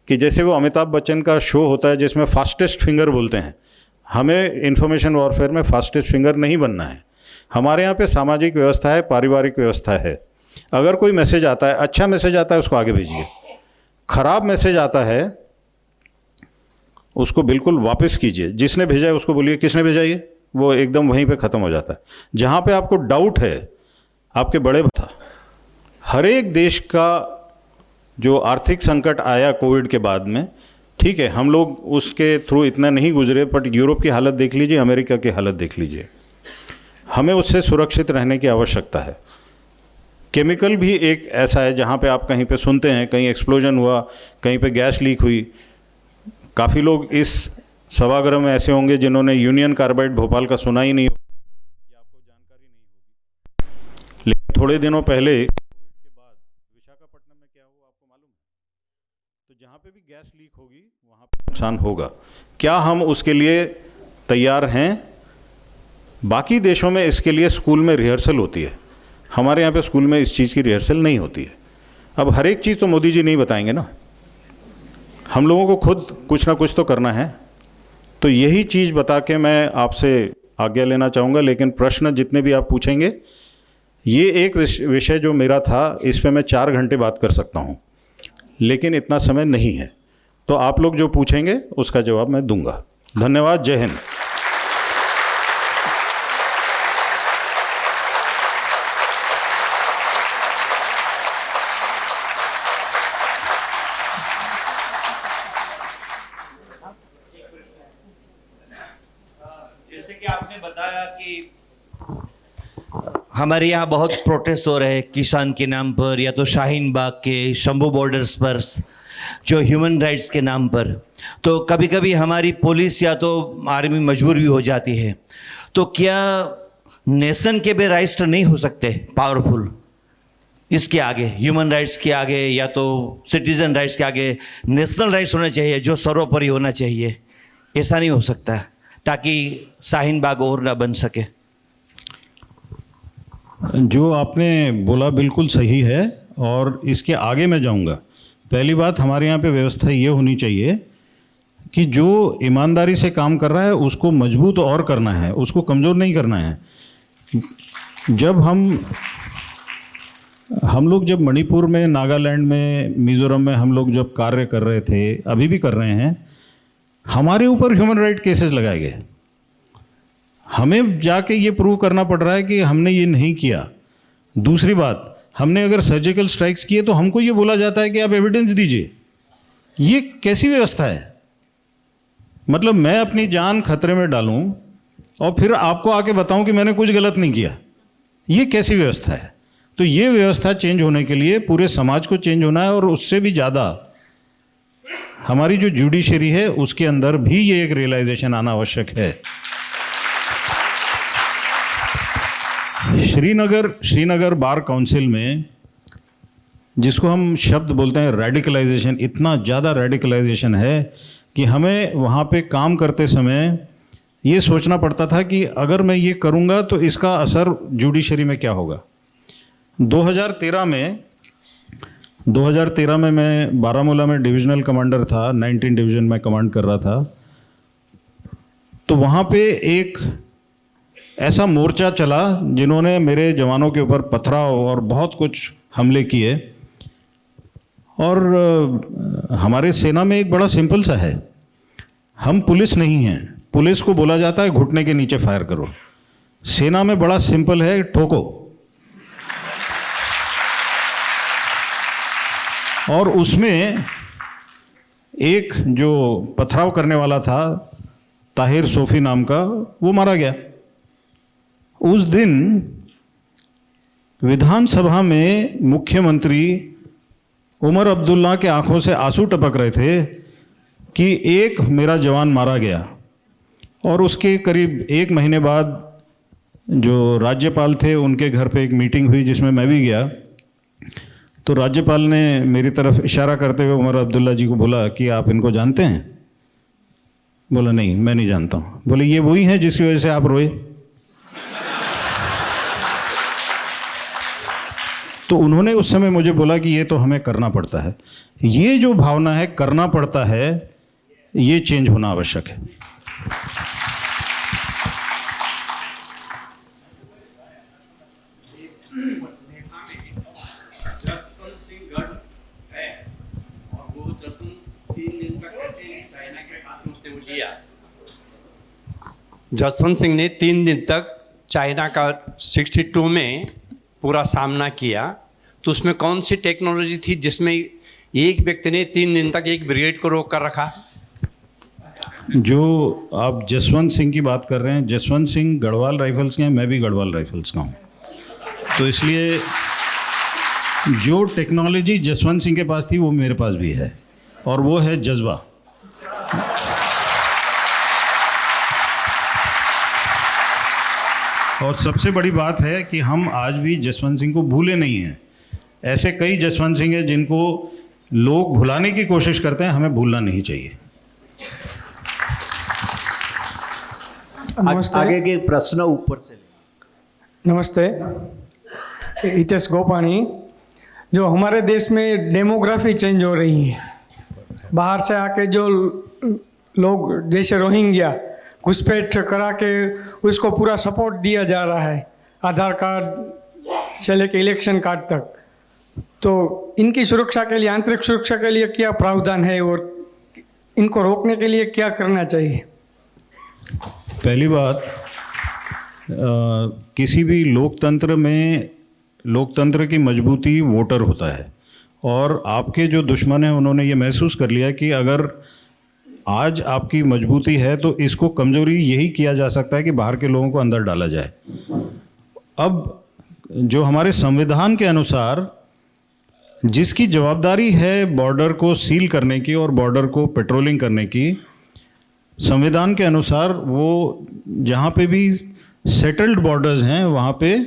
कि जैसे वो अमिताभ बच्चन का शो होता है जिसमें फास्टेस्ट फिंगर बोलते हैं, हमें इन्फॉर्मेशन वॉरफेयर में फास्टेस्ट फिंगर नहीं बनना है। हमारे यहाँ पे सामाजिक व्यवस्था है, पारिवारिक व्यवस्था है। अगर कोई मैसेज आता है, अच्छा मैसेज आता है, उसको आगे भेजिए। खराब मैसेज आता है उसको बिल्कुल वापस कीजिए। जिसने भेजा है उसको बोलिए किसने भेजा ये, वो एकदम वहीं पे ख़त्म हो जाता है। जहाँ पे आपको डाउट है, आपके बड़े बता, हर एक देश का जो आर्थिक संकट आया कोविड के बाद में, ठीक है हम लोग उसके थ्रू इतना नहीं गुजरे, बट यूरोप की हालत देख लीजिए, अमेरिका की हालत देख लीजिए। हमें उससे सुरक्षित रहने की आवश्यकता है। केमिकल भी एक ऐसा है जहाँ पे आप कहीं पे सुनते हैं कहीं एक्सप्लोजन हुआ, कहीं पे गैस लीक हुई। काफ़ी लोग इस सभागृह में ऐसे होंगे जिन्होंने यूनियन कार्बाइड भोपाल का सुना ही नहीं होगा, आपको जानकारी नहीं होगी। लेकिन थोड़े दिनों पहले कोविड के बाद विशाखापट्टनम में क्या हुआ आपको मालूम है? तो जहाँ पे भी गैस लीक होगी वहाँ पे नुकसान होगा। क्या हम उसके लिए तैयार हैं? बाकी देशों में इसके लिए स्कूल में रिहर्सल होती है, हमारे यहाँ पे स्कूल में इस चीज़ की रिहर्सल नहीं होती है। अब हर एक चीज़ तो मोदी जी नहीं बताएंगे ना, हम लोगों को खुद कुछ ना कुछ तो करना है। तो यही चीज़ बता के मैं आपसे आज्ञा लेना चाहूँगा। लेकिन प्रश्न जितने भी आप पूछेंगे, ये एक विषय जो मेरा था, इस पे मैं 4 घंटे बात कर सकता हूँ, लेकिन इतना समय नहीं है। तो आप लोग जो पूछेंगे उसका जवाब मैं दूंगा। धन्यवाद। जय हिंद। जैसे कि आपने बताया कि हमारे यहाँ बहुत प्रोटेस्ट हो रहे हैं किसान के नाम पर, या तो शाहीन बाग के, शंभू बॉर्डर्स पर, जो ह्यूमन राइट्स के नाम पर। तो कभी कभी हमारी पुलिस या तो आर्मी मजबूर भी हो जाती है। तो क्या नेशन के भी राइट्स नहीं हो सकते पावरफुल इसके आगे, ह्यूमन राइट्स के आगे, या तो सिटीजन राइट्स के आगे नेशनल राइट्स होने चाहिए जो सर्वोपरि होना चाहिए? ऐसा नहीं हो सकता ताकि शाहीन बाग और ना बन सके? जो आपने बोला बिल्कुल सही है, और इसके आगे मैं जाऊंगा। पहली बात, हमारे यहाँ पे व्यवस्था ये होनी चाहिए कि जो ईमानदारी से काम कर रहा है उसको मजबूत और करना है, उसको कमज़ोर नहीं करना है। जब हम लोग जब मणिपुर में, नागालैंड में, मिज़ोरम में हम लोग जब कार्य कर रहे थे, अभी भी कर रहे हैं, हमारे ऊपर ह्यूमन राइट केसेस लगाए गए। हमें जाके ये प्रूव करना पड़ रहा है कि हमने ये नहीं किया। दूसरी बात, हमने अगर सर्जिकल स्ट्राइक्स किए तो हमको ये बोला जाता है कि आप एविडेंस दीजिए। ये कैसी व्यवस्था है? मतलब मैं अपनी जान खतरे में डालूं और फिर आपको आके बताऊं कि मैंने कुछ गलत नहीं किया, ये कैसी व्यवस्था है? तो ये व्यवस्था चेंज होने के लिए पूरे समाज को चेंज होना है, और उससे भी ज़्यादा हमारी जो जुडिशरी है उसके अंदर भी ये एक रियलाइजेशन आना आवश्यक है। श्रीनगर बार काउंसिल में, जिसको हम शब्द बोलते हैं रेडिकलाइजेशन, इतना ज़्यादा रेडिकलाइजेशन है कि हमें वहाँ पे काम करते समय ये सोचना पड़ता था कि अगर मैं ये करूँगा तो इसका असर जुडिशरी में क्या होगा। 2013 में मैं बारामूला में डिविजनल कमांडर था, 19 डिवीज़न में कमांड कर रहा था। तो वहाँ पे एक ऐसा मोर्चा चला जिन्होंने मेरे जवानों के ऊपर पथराव और बहुत कुछ हमले किए। और हमारे सेना में एक बड़ा सिंपल सा है, हम पुलिस नहीं हैं। पुलिस को बोला जाता है घुटने के नीचे फायर करो, सेना में बड़ा सिंपल है, ठोको। और उसमें एक जो पथराव करने वाला था, ताहिर सोफी नाम का, वो मारा गया। उस दिन विधानसभा में मुख्यमंत्री उमर अब्दुल्ला के आंखों से आंसू टपक रहे थे कि एक मेरा जवान मारा गया। और उसके करीब 1 महीने बाद जो राज्यपाल थे उनके घर पे एक मीटिंग हुई जिसमें मैं भी गया। तो राज्यपाल ने मेरी तरफ इशारा करते हुए उमर अब्दुल्ला जी को बोला कि आप इनको जानते हैं? बोला नहीं, मैं नहीं जानता हूँ। बोले ये वही हैं जिसकी वजह से आप रोए? तो उन्होंने उस समय मुझे बोला कि ये तो हमें करना पड़ता है। ये जो भावना है करना पड़ता है, ये चेंज होना आवश्यक है। जसवंत सिंह गढ़ है और वो जसवंत 3 दिन तक कहते हैं चाइना के साथ में उसने वो लिया। जसवंत सिंह ने 3 दिन तक चाइना का 62 में पूरा सामना किया। तो उसमें कौन सी टेक्नोलॉजी थी जिसमें एक व्यक्ति ने 3 दिन तक एक ब्रिगेड को रोक कर रखा? जो आप जसवंत सिंह की बात कर रहे हैं, जसवंत सिंह गढ़वाल राइफल्स के हैं, मैं भी गढ़वाल राइफल्स का हूँ। तो इसलिए जो टेक्नोलॉजी जसवंत सिंह के पास थी वो मेरे पास भी है, और वो है जज्बा। और सबसे बड़ी बात है कि हम आज भी जसवंत सिंह को भूले नहीं हैं। ऐसे कई जसवंत सिंह हैं जिनको लोग भुलाने की कोशिश करते हैं, हमें भूलना नहीं चाहिए। नमस्ते। आगे के प्रश्न ऊपर से नमस्ते, हितेश गोपानी। जो हमारे देश में डेमोग्राफी चेंज हो रही है, बाहर से आके जो लोग जैसे रोहिंग्या घुसपैठ करा के उसको पूरा सपोर्ट दिया जा रहा है, आधार कार्ड से लेके इलेक्शन कार्ड तक। तो इनकी सुरक्षा के लिए, आंतरिक सुरक्षा के लिए क्या प्रावधान है और इनको रोकने के लिए क्या करना चाहिए? पहली बात, किसी भी लोकतंत्र में लोकतंत्र की मजबूती वोटर होता है, और आपके जो दुश्मन हैं उन्होंने ये महसूस कर लिया कि अगर आज आपकी मजबूती है तो इसको कमजोरी यही किया जा सकता है कि बाहर के लोगों को अंदर डाला जाए। अब जो हमारे संविधान के अनुसार जिसकी जवाबदारी है बॉर्डर को सील करने की और बॉर्डर को पेट्रोलिंग करने की, संविधान के अनुसार वो जहाँ पे भी सेटल्ड बॉर्डर्स हैं वहाँ पे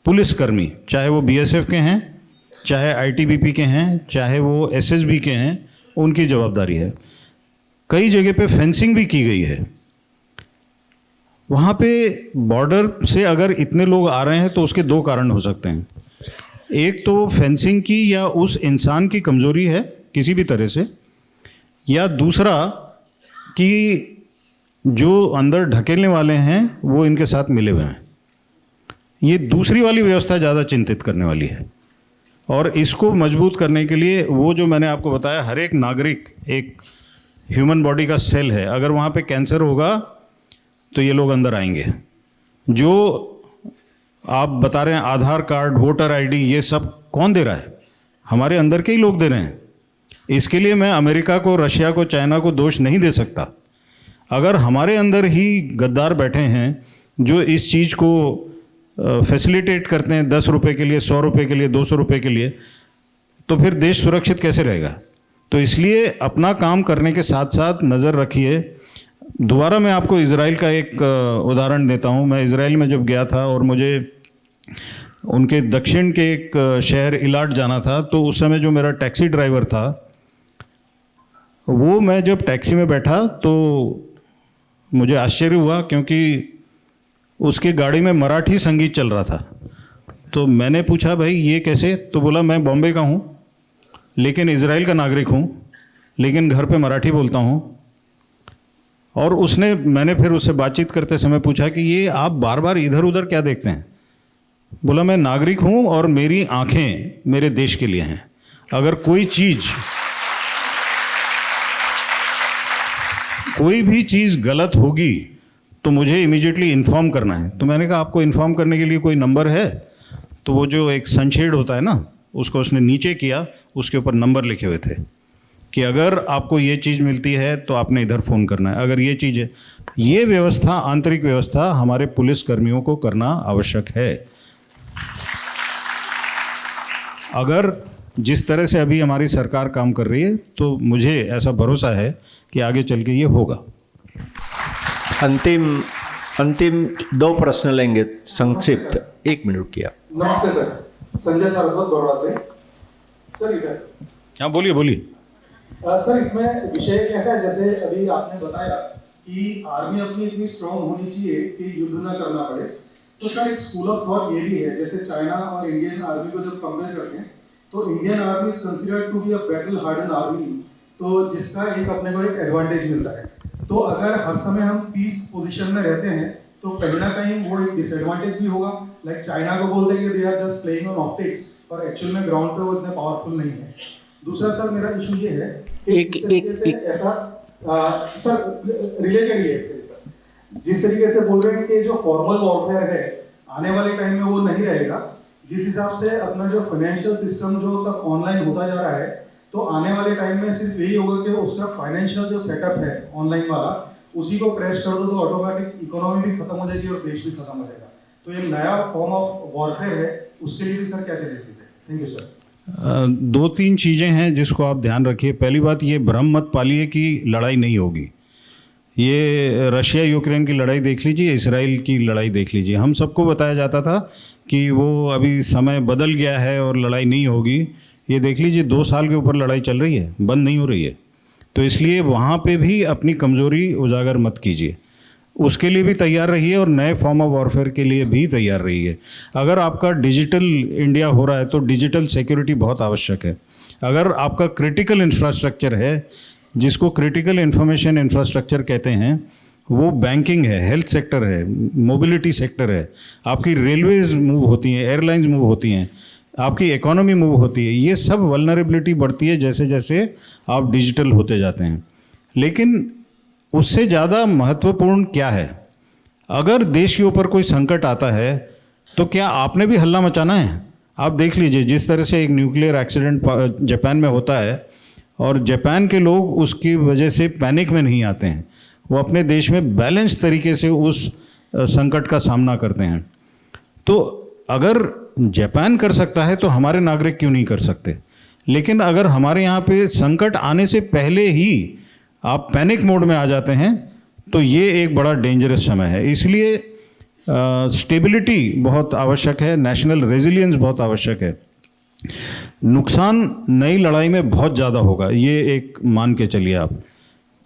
पुलिसकर्मी, चाहे वो बीएसएफ के हैं, चाहे आईटीबीपी के हैं, चाहे वो एसएसबी के हैं, उनकी जवाबदारी है। कई जगह पे फेंसिंग भी की गई है। वहाँ पे बॉर्डर से अगर इतने लोग आ रहे हैं तो उसके 2 कारण हो सकते हैं। एक तो फेंसिंग की या उस इंसान की कमज़ोरी है किसी भी तरह से, या दूसरा कि जो अंदर ढकेलने वाले हैं वो इनके साथ मिले हुए हैं। ये दूसरी वाली व्यवस्था ज़्यादा चिंतित करने वाली है, और इसको मजबूत करने के लिए वो जो मैंने आपको बताया, हर एक नागरिक एक ह्यूमन बॉडी का सेल है। अगर वहाँ पे कैंसर होगा तो ये लोग अंदर आएंगे। जो आप बता रहे हैं आधार कार्ड, वोटर आईडी, ये सब कौन दे रहा है? हमारे अंदर के ही लोग दे रहे हैं। इसके लिए मैं अमेरिका को, रशिया को, चाइना को दोष नहीं दे सकता। अगर हमारे अंदर ही गद्दार बैठे हैं जो इस चीज़ को फैसिलिटेट करते हैं 10 रुपये के लिए, 100 रुपये के लिए, 200 रुपये के लिए, तो फिर देश सुरक्षित कैसे रहेगा? तो इसलिए अपना काम करने के साथ साथ नज़र रखिए। दोबारा मैं आपको इज़राइल का एक उदाहरण देता हूँ। मैं इज़राइल में जब गया था और मुझे उनके दक्षिण के एक शहर इलाट जाना था, तो उस समय जो मेरा टैक्सी ड्राइवर था, वो मैं जब टैक्सी में बैठा तो मुझे आश्चर्य हुआ, क्योंकि उसकी गाड़ी में मराठी संगीत चल रहा था। तो मैंने पूछा भाई ये कैसे? तो बोला मैं बॉम्बे का हूँ लेकिन इज़राइल का नागरिक हूँ, लेकिन घर पे मराठी बोलता हूँ। और मैंने फिर उससे बातचीत करते समय पूछा कि ये आप बार बार इधर उधर क्या देखते हैं? बोला मैं नागरिक हूँ और मेरी आंखें मेरे देश के लिए हैं। अगर कोई भी चीज़ गलत होगी तो मुझे इमीडिएटली इन्फॉर्म करना है। तो मैंने कहा आपको इन्फॉर्म करने के लिए कोई नंबर है? तो वो जो एक सनशेड होता है ना, उसको उसने नीचे किया, उसके ऊपर नंबर लिखे हुए थे कि अगर आपको ये चीज़ मिलती है तो आपने इधर फ़ोन करना है। अगर ये चीज़ है, ये व्यवस्था, आंतरिक व्यवस्था हमारे पुलिस कर्मियों को करना आवश्यक है। अगर जिस तरह से अभी हमारी सरकार काम कर रही है, तो मुझे ऐसा भरोसा है कि आगे चल के ये होगा। अंतिम अंतिम 2 प्रश्न लेंगे संक्षिप्त, 1 मिनट किया। नमस्ते सर, संजय सारस्वत बड़ौदा से। सर इधर हाँ, बोलिए बोलिए। सर इसमें विषय कैसा है, जैसे अभी आपने बताया कि आर्मी अपनी इतनी स्ट्रांग होनी चाहिए कि युद्ध ना करना पड़े, तो सर एक स्कूल ऑफ थॉट ये भी है, जैसे चाइना और इंडियन आर्मी को जब कंपेयर करते हैं तो Indian army is considered to be a battle hardened army, तो जिसका एक अपने को एक एडवांटेज मिलता है। तो अगर हर समय हम पीस पोजीशन में रहते हैं तो कहीं ना कहीं वो एक डिसएडवांटेज भी होगा। लाइक चाइना को बोलते हैं कि they are just playing on optics, और एक्चुअल में ग्राउंड पे वो इतने पावरफुल नहीं है। दूसरा सर मेरा इशू ये है कि ऐसा सर रिलेटेड ही है इससे, सर जिस तरीके से बोल रहे हैं कि जो फॉर्मल वॉरफेयर है आने वाले टाइम में वो नहीं रहेगा, जिस हिसाब से अपना जो फाइनेंशियल सिस्टम जो सब ऑनलाइन होता जा रहा है, तो आने वाले टाइम में सिर्फ यही होगा कि उसका फाइनेंशियल जो सेटअप है ऑनलाइन वाला, उसी को क्रैश कर दो तो ऑटोमेटिक इकोनॉमी भी खत्म हो जाएगी और देश भी खत्म हो जाएगा। तो ये नया फॉर्म ऑफ वॉरफेयर है, उसके लिए भी सर क्या चलेगी सर? Thank you sir. 2-3 चीज़ें हैं जिसको आप ध्यान रखिए। पहली बात, ये भ्रम मत पालिए कि लड़ाई नहीं होगी। ये रशिया यूक्रेन की लड़ाई देख लीजिए, इसराइल की लड़ाई देख लीजिए। हम सबको बताया जाता था कि वो अभी समय बदल गया है और लड़ाई नहीं होगी। ये देख लीजिए 2 साल के ऊपर लड़ाई चल रही है, बंद नहीं हो रही है। तो इसलिए वहाँ पे भी अपनी कमज़ोरी उजागर मत कीजिए, उसके लिए भी तैयार रहिए और नए फॉर्म ऑफ वॉरफेयर के लिए भी तैयार रहिए। अगर आपका डिजिटल इंडिया हो रहा है तो डिजिटल सिक्योरिटी बहुत आवश्यक है। अगर आपका क्रिटिकल इंफ्रास्ट्रक्चर है, जिसको क्रिटिकल इंफॉर्मेशन इंफ्रास्ट्रक्चर कहते हैं, वो बैंकिंग है, हेल्थ सेक्टर है, मोबिलिटी सेक्टर है, आपकी रेलवेज मूव होती हैं, एयरलाइंस मूव होती हैं, आपकी इकोनॉमी मूव होती है, ये सब वल्नरेबिलिटी बढ़ती है जैसे जैसे आप डिजिटल होते जाते हैं। लेकिन उससे ज़्यादा महत्वपूर्ण क्या है, अगर देश के ऊपर कोई संकट आता है तो क्या आपने भी हल्ला मचाना है? आप देख लीजिए जिस तरह से एक न्यूक्लियर एक्सीडेंट जापान में होता है और जापान के लोग उसकी वजह से पैनिक में नहीं आते हैं, वो अपने देश में बैलेंस तरीके से उस संकट का सामना करते हैं। तो अगर जापान कर सकता है तो हमारे नागरिक क्यों नहीं कर सकते? लेकिन अगर हमारे यहाँ पे संकट आने से पहले ही आप पैनिक मोड में आ जाते हैं तो ये एक बड़ा डेंजरस समय है। इसलिए स्टेबिलिटी बहुत आवश्यक है, नेशनल रेजिलियंस बहुत आवश्यक है। नुकसान नई लड़ाई में बहुत ज़्यादा होगा, ये एक मान के चलिए आप,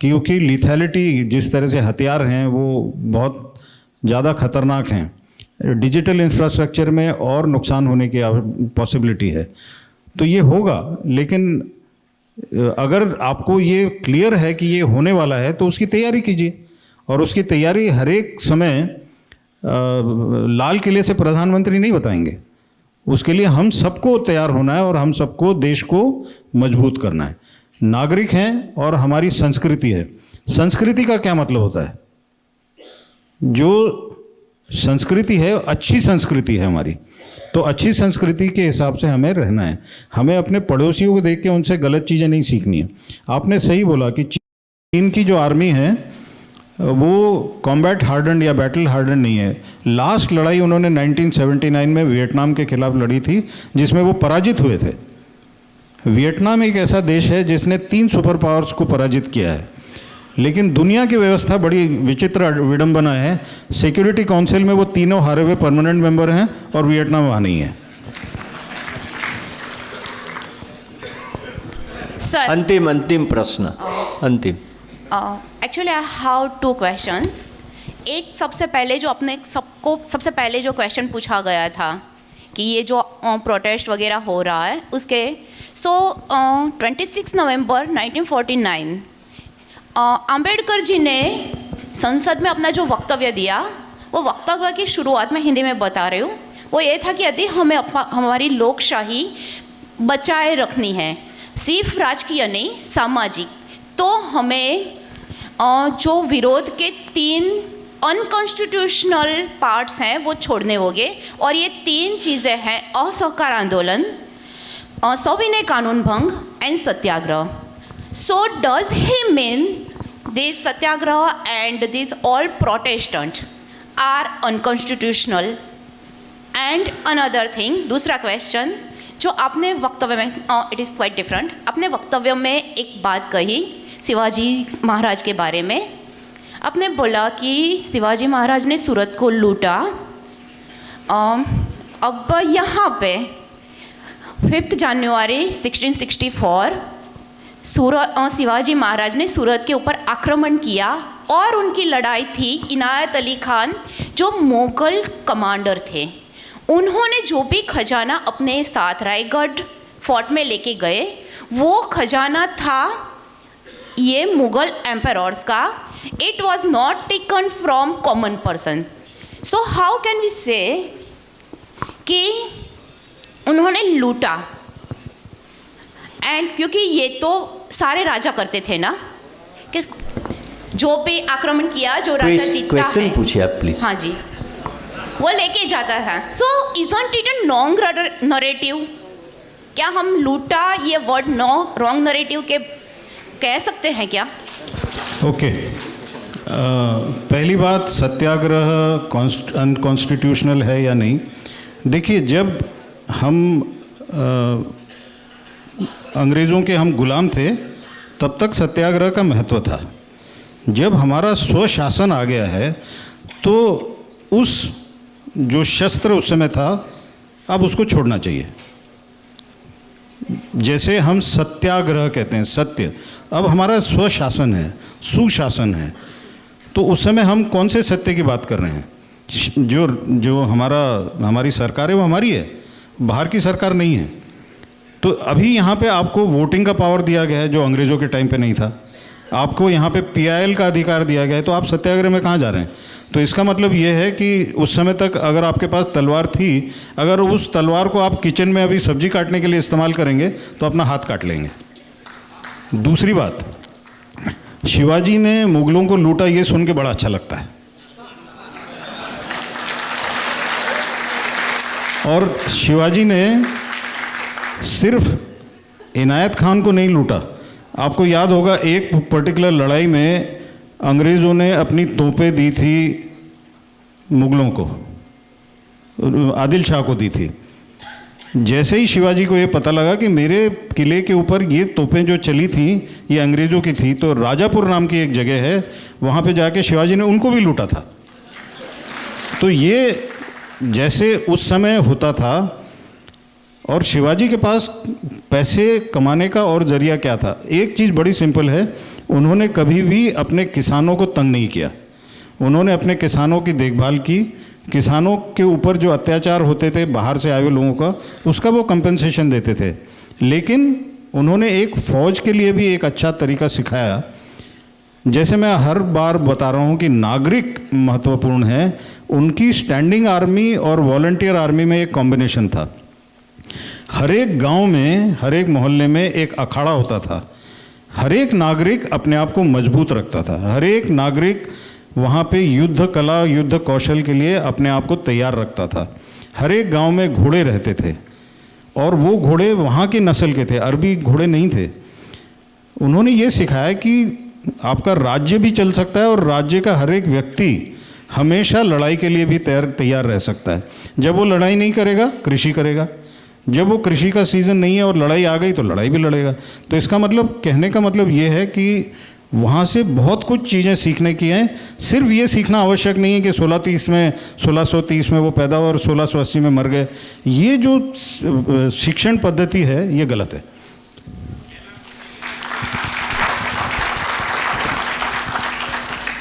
क्योंकि लिथैलिटी जिस तरह से हथियार हैं वो बहुत ज़्यादा खतरनाक हैं। डिजिटल इंफ्रास्ट्रक्चर में और नुकसान होने की पॉसिबिलिटी है, तो ये होगा। लेकिन अगर आपको ये क्लियर है कि ये होने वाला है तो उसकी तैयारी कीजिए, और उसकी तैयारी हर एक समय लाल किले से प्रधानमंत्री नहीं बताएंगे। उसके लिए हम सबको तैयार होना है और हम सबको देश को मजबूत करना है। नागरिक हैं और हमारी संस्कृति है। संस्कृति का क्या मतलब होता है? जो संस्कृति है अच्छी संस्कृति है हमारी, तो अच्छी संस्कृति के हिसाब से हमें रहना है। हमें अपने पड़ोसियों को देख के उनसे गलत चीज़ें नहीं सीखनी है। आपने सही बोला कि चीन की जो आर्मी है वो कॉम्बैट हार्डन या बैटल हार्डन नहीं है। लास्ट लड़ाई उन्होंने 1979 में वियतनाम के खिलाफ लड़ी थी, जिसमें वो पराजित हुए थे। वियतनाम एक ऐसा देश है जिसने 3 सुपर पावर्स को पराजित किया है, लेकिन दुनिया की व्यवस्था बड़ी विचित्र विडंबना है। सिक्योरिटी काउंसिल में वो तीनों हारे हुए परमानेंट मेंबर हैं और वियतनाम वहाँ नहीं है। सर, अंतिम प्रश्न, अंतिम। Actually I have 2 questions. एक सबसे पहले जो क्वेश्चन पूछा गया था कि ये जो प्रोटेस्ट वगैरह हो रहा है उसके 26 नवंबर 1949 अंबेडकर जी ने संसद में अपना जो वक्तव्य दिया, वो वक्तव्य की शुरुआत में हिंदी में बता रही हूँ। वो ये था कि यदि हमें हमारी लोकशाही बचाए रखनी है, सिर्फ राजकीय नहीं सामाजिक, तो हमें जो विरोध के 3 अनकॉन्स्टिट्यूशनल पार्ट्स हैं वो छोड़ने होंगे। और ये 3 चीज़ें हैं असहकार आंदोलन, सविनय कानून भंग and Satyagraha. So does he mean this satyagraha and these all Protestant are unconstitutional? And another thing, दूसरा क्वेश्चन, जो आपने वक्तव्य में इट इज़ क्वाइट डिफरेंट, अपने वक्तव्य में एक बात कही शिवाजी महाराज के बारे में। आपने बोला कि शिवाजी महाराज ने सूरत को लूटा। अब यहाँ पे 5 जनवरी 1664 शिवाजी महाराज ने सूरत के ऊपर आक्रमण किया और उनकी लड़ाई थी इनायत अली खान जो मुग़ल कमांडर थे। उन्होंने जो भी खजाना अपने साथ रायगढ़ फोर्ट में लेके गए वो खजाना था ये मुग़ल एम्परर्स का। It was not taken from common person. So how can we say कि उन्होंने लूटा? एंड क्योंकि ये तो सारे राजा करते थे ना कि जो भी आक्रमण किया जो राजा जीतता क्वेश्चन है, पूछिए आप प्लीज। हाँ जी, वो लेके जाता था। सो isn't it a wrong narrative? क्या हम लूटा ये वर्ड रॉन्ग नरेटिव के कह सकते हैं क्या? ओके, पहली बात, सत्याग्रह अनकॉन्स्टिट्यूशनल है या नहीं। देखिए, जब हम अंग्रेज़ों के हम गुलाम थे तब तक सत्याग्रह का महत्व था। जब हमारा स्वशासन आ गया है तो उस जो शस्त्र उस समय था अब उसको छोड़ना चाहिए। जैसे हम सत्याग्रह कहते हैं, सत्य, अब हमारा स्वशासन है, सुशासन है, तो उस समय हम कौन से सत्य की बात कर रहे हैं? जो हमारी सरकार है वो हमारी है, बाहर की सरकार नहीं है। तो अभी यहाँ पे आपको वोटिंग का पावर दिया गया है जो अंग्रेज़ों के टाइम पे नहीं था। आपको यहाँ पे PIL का अधिकार दिया गया है, तो आप सत्याग्रह में कहाँ जा रहे हैं? तो इसका मतलब ये है कि उस समय तक अगर आपके पास तलवार थी, अगर उस तलवार को आप किचन में अभी सब्जी काटने के लिए इस्तेमाल करेंगे तो अपना हाथ काट लेंगे। दूसरी बात, शिवाजी ने मुगलों को लूटा ये सुन के बड़ा अच्छा लगता है, और शिवाजी ने सिर्फ इनायत खान को नहीं लूटा। आपको याद होगा एक पर्टिकुलर लड़ाई में अंग्रेज़ों ने अपनी तोपें दी थी मुगलों को, आदिल शाह को दी थी। जैसे ही शिवाजी को ये पता लगा कि मेरे किले के ऊपर ये तोपें जो चली थी ये अंग्रेज़ों की थी, तो राजापुर नाम की एक जगह है, वहाँ पे जाके शिवाजी ने उनको भी लूटा था। तो ये जैसे उस समय होता था, और शिवाजी के पास पैसे कमाने का और ज़रिया क्या था? एक चीज़ बड़ी सिंपल है, उन्होंने कभी भी अपने किसानों को तंग नहीं किया। उन्होंने अपने किसानों की देखभाल की, किसानों के ऊपर जो अत्याचार होते थे बाहर से आए हुए लोगों का, उसका वो कंपनसेशन देते थे। लेकिन उन्होंने एक फ़ौज के लिए भी एक अच्छा तरीका सिखाया। जैसे मैं हर बार बता रहा हूँ कि नागरिक महत्वपूर्ण है, उनकी स्टैंडिंग आर्मी और वॉलंटियर आर्मी में एक कॉम्बिनेशन था। हर एक गांव में, हर एक मोहल्ले में एक अखाड़ा होता था। हर एक नागरिक अपने आप को मजबूत रखता था। हर एक नागरिक वहाँ पे युद्ध कला, युद्ध कौशल के लिए अपने आप को तैयार रखता था। हर एक गांव में घोड़े रहते थे, और वो घोड़े वहाँ की नस्ल के थे, अरबी घोड़े नहीं थे। उन्होंने ये सिखाया कि आपका राज्य भी चल सकता है और राज्य का हर एक व्यक्ति हमेशा लड़ाई के लिए भी तैयार रह सकता है। जब वो लड़ाई नहीं करेगा, कृषि करेगा। जब वो कृषि का सीज़न नहीं है और लड़ाई आ गई तो लड़ाई भी लड़ेगा। तो इसका मतलब, कहने का मतलब ये है कि वहाँ से बहुत कुछ चीज़ें सीखने की हैं। सिर्फ ये सीखना आवश्यक नहीं है कि 1630 में वो पैदा हुआ और 1680 में मर गए। ये जो शिक्षण पद्धति है ये गलत है।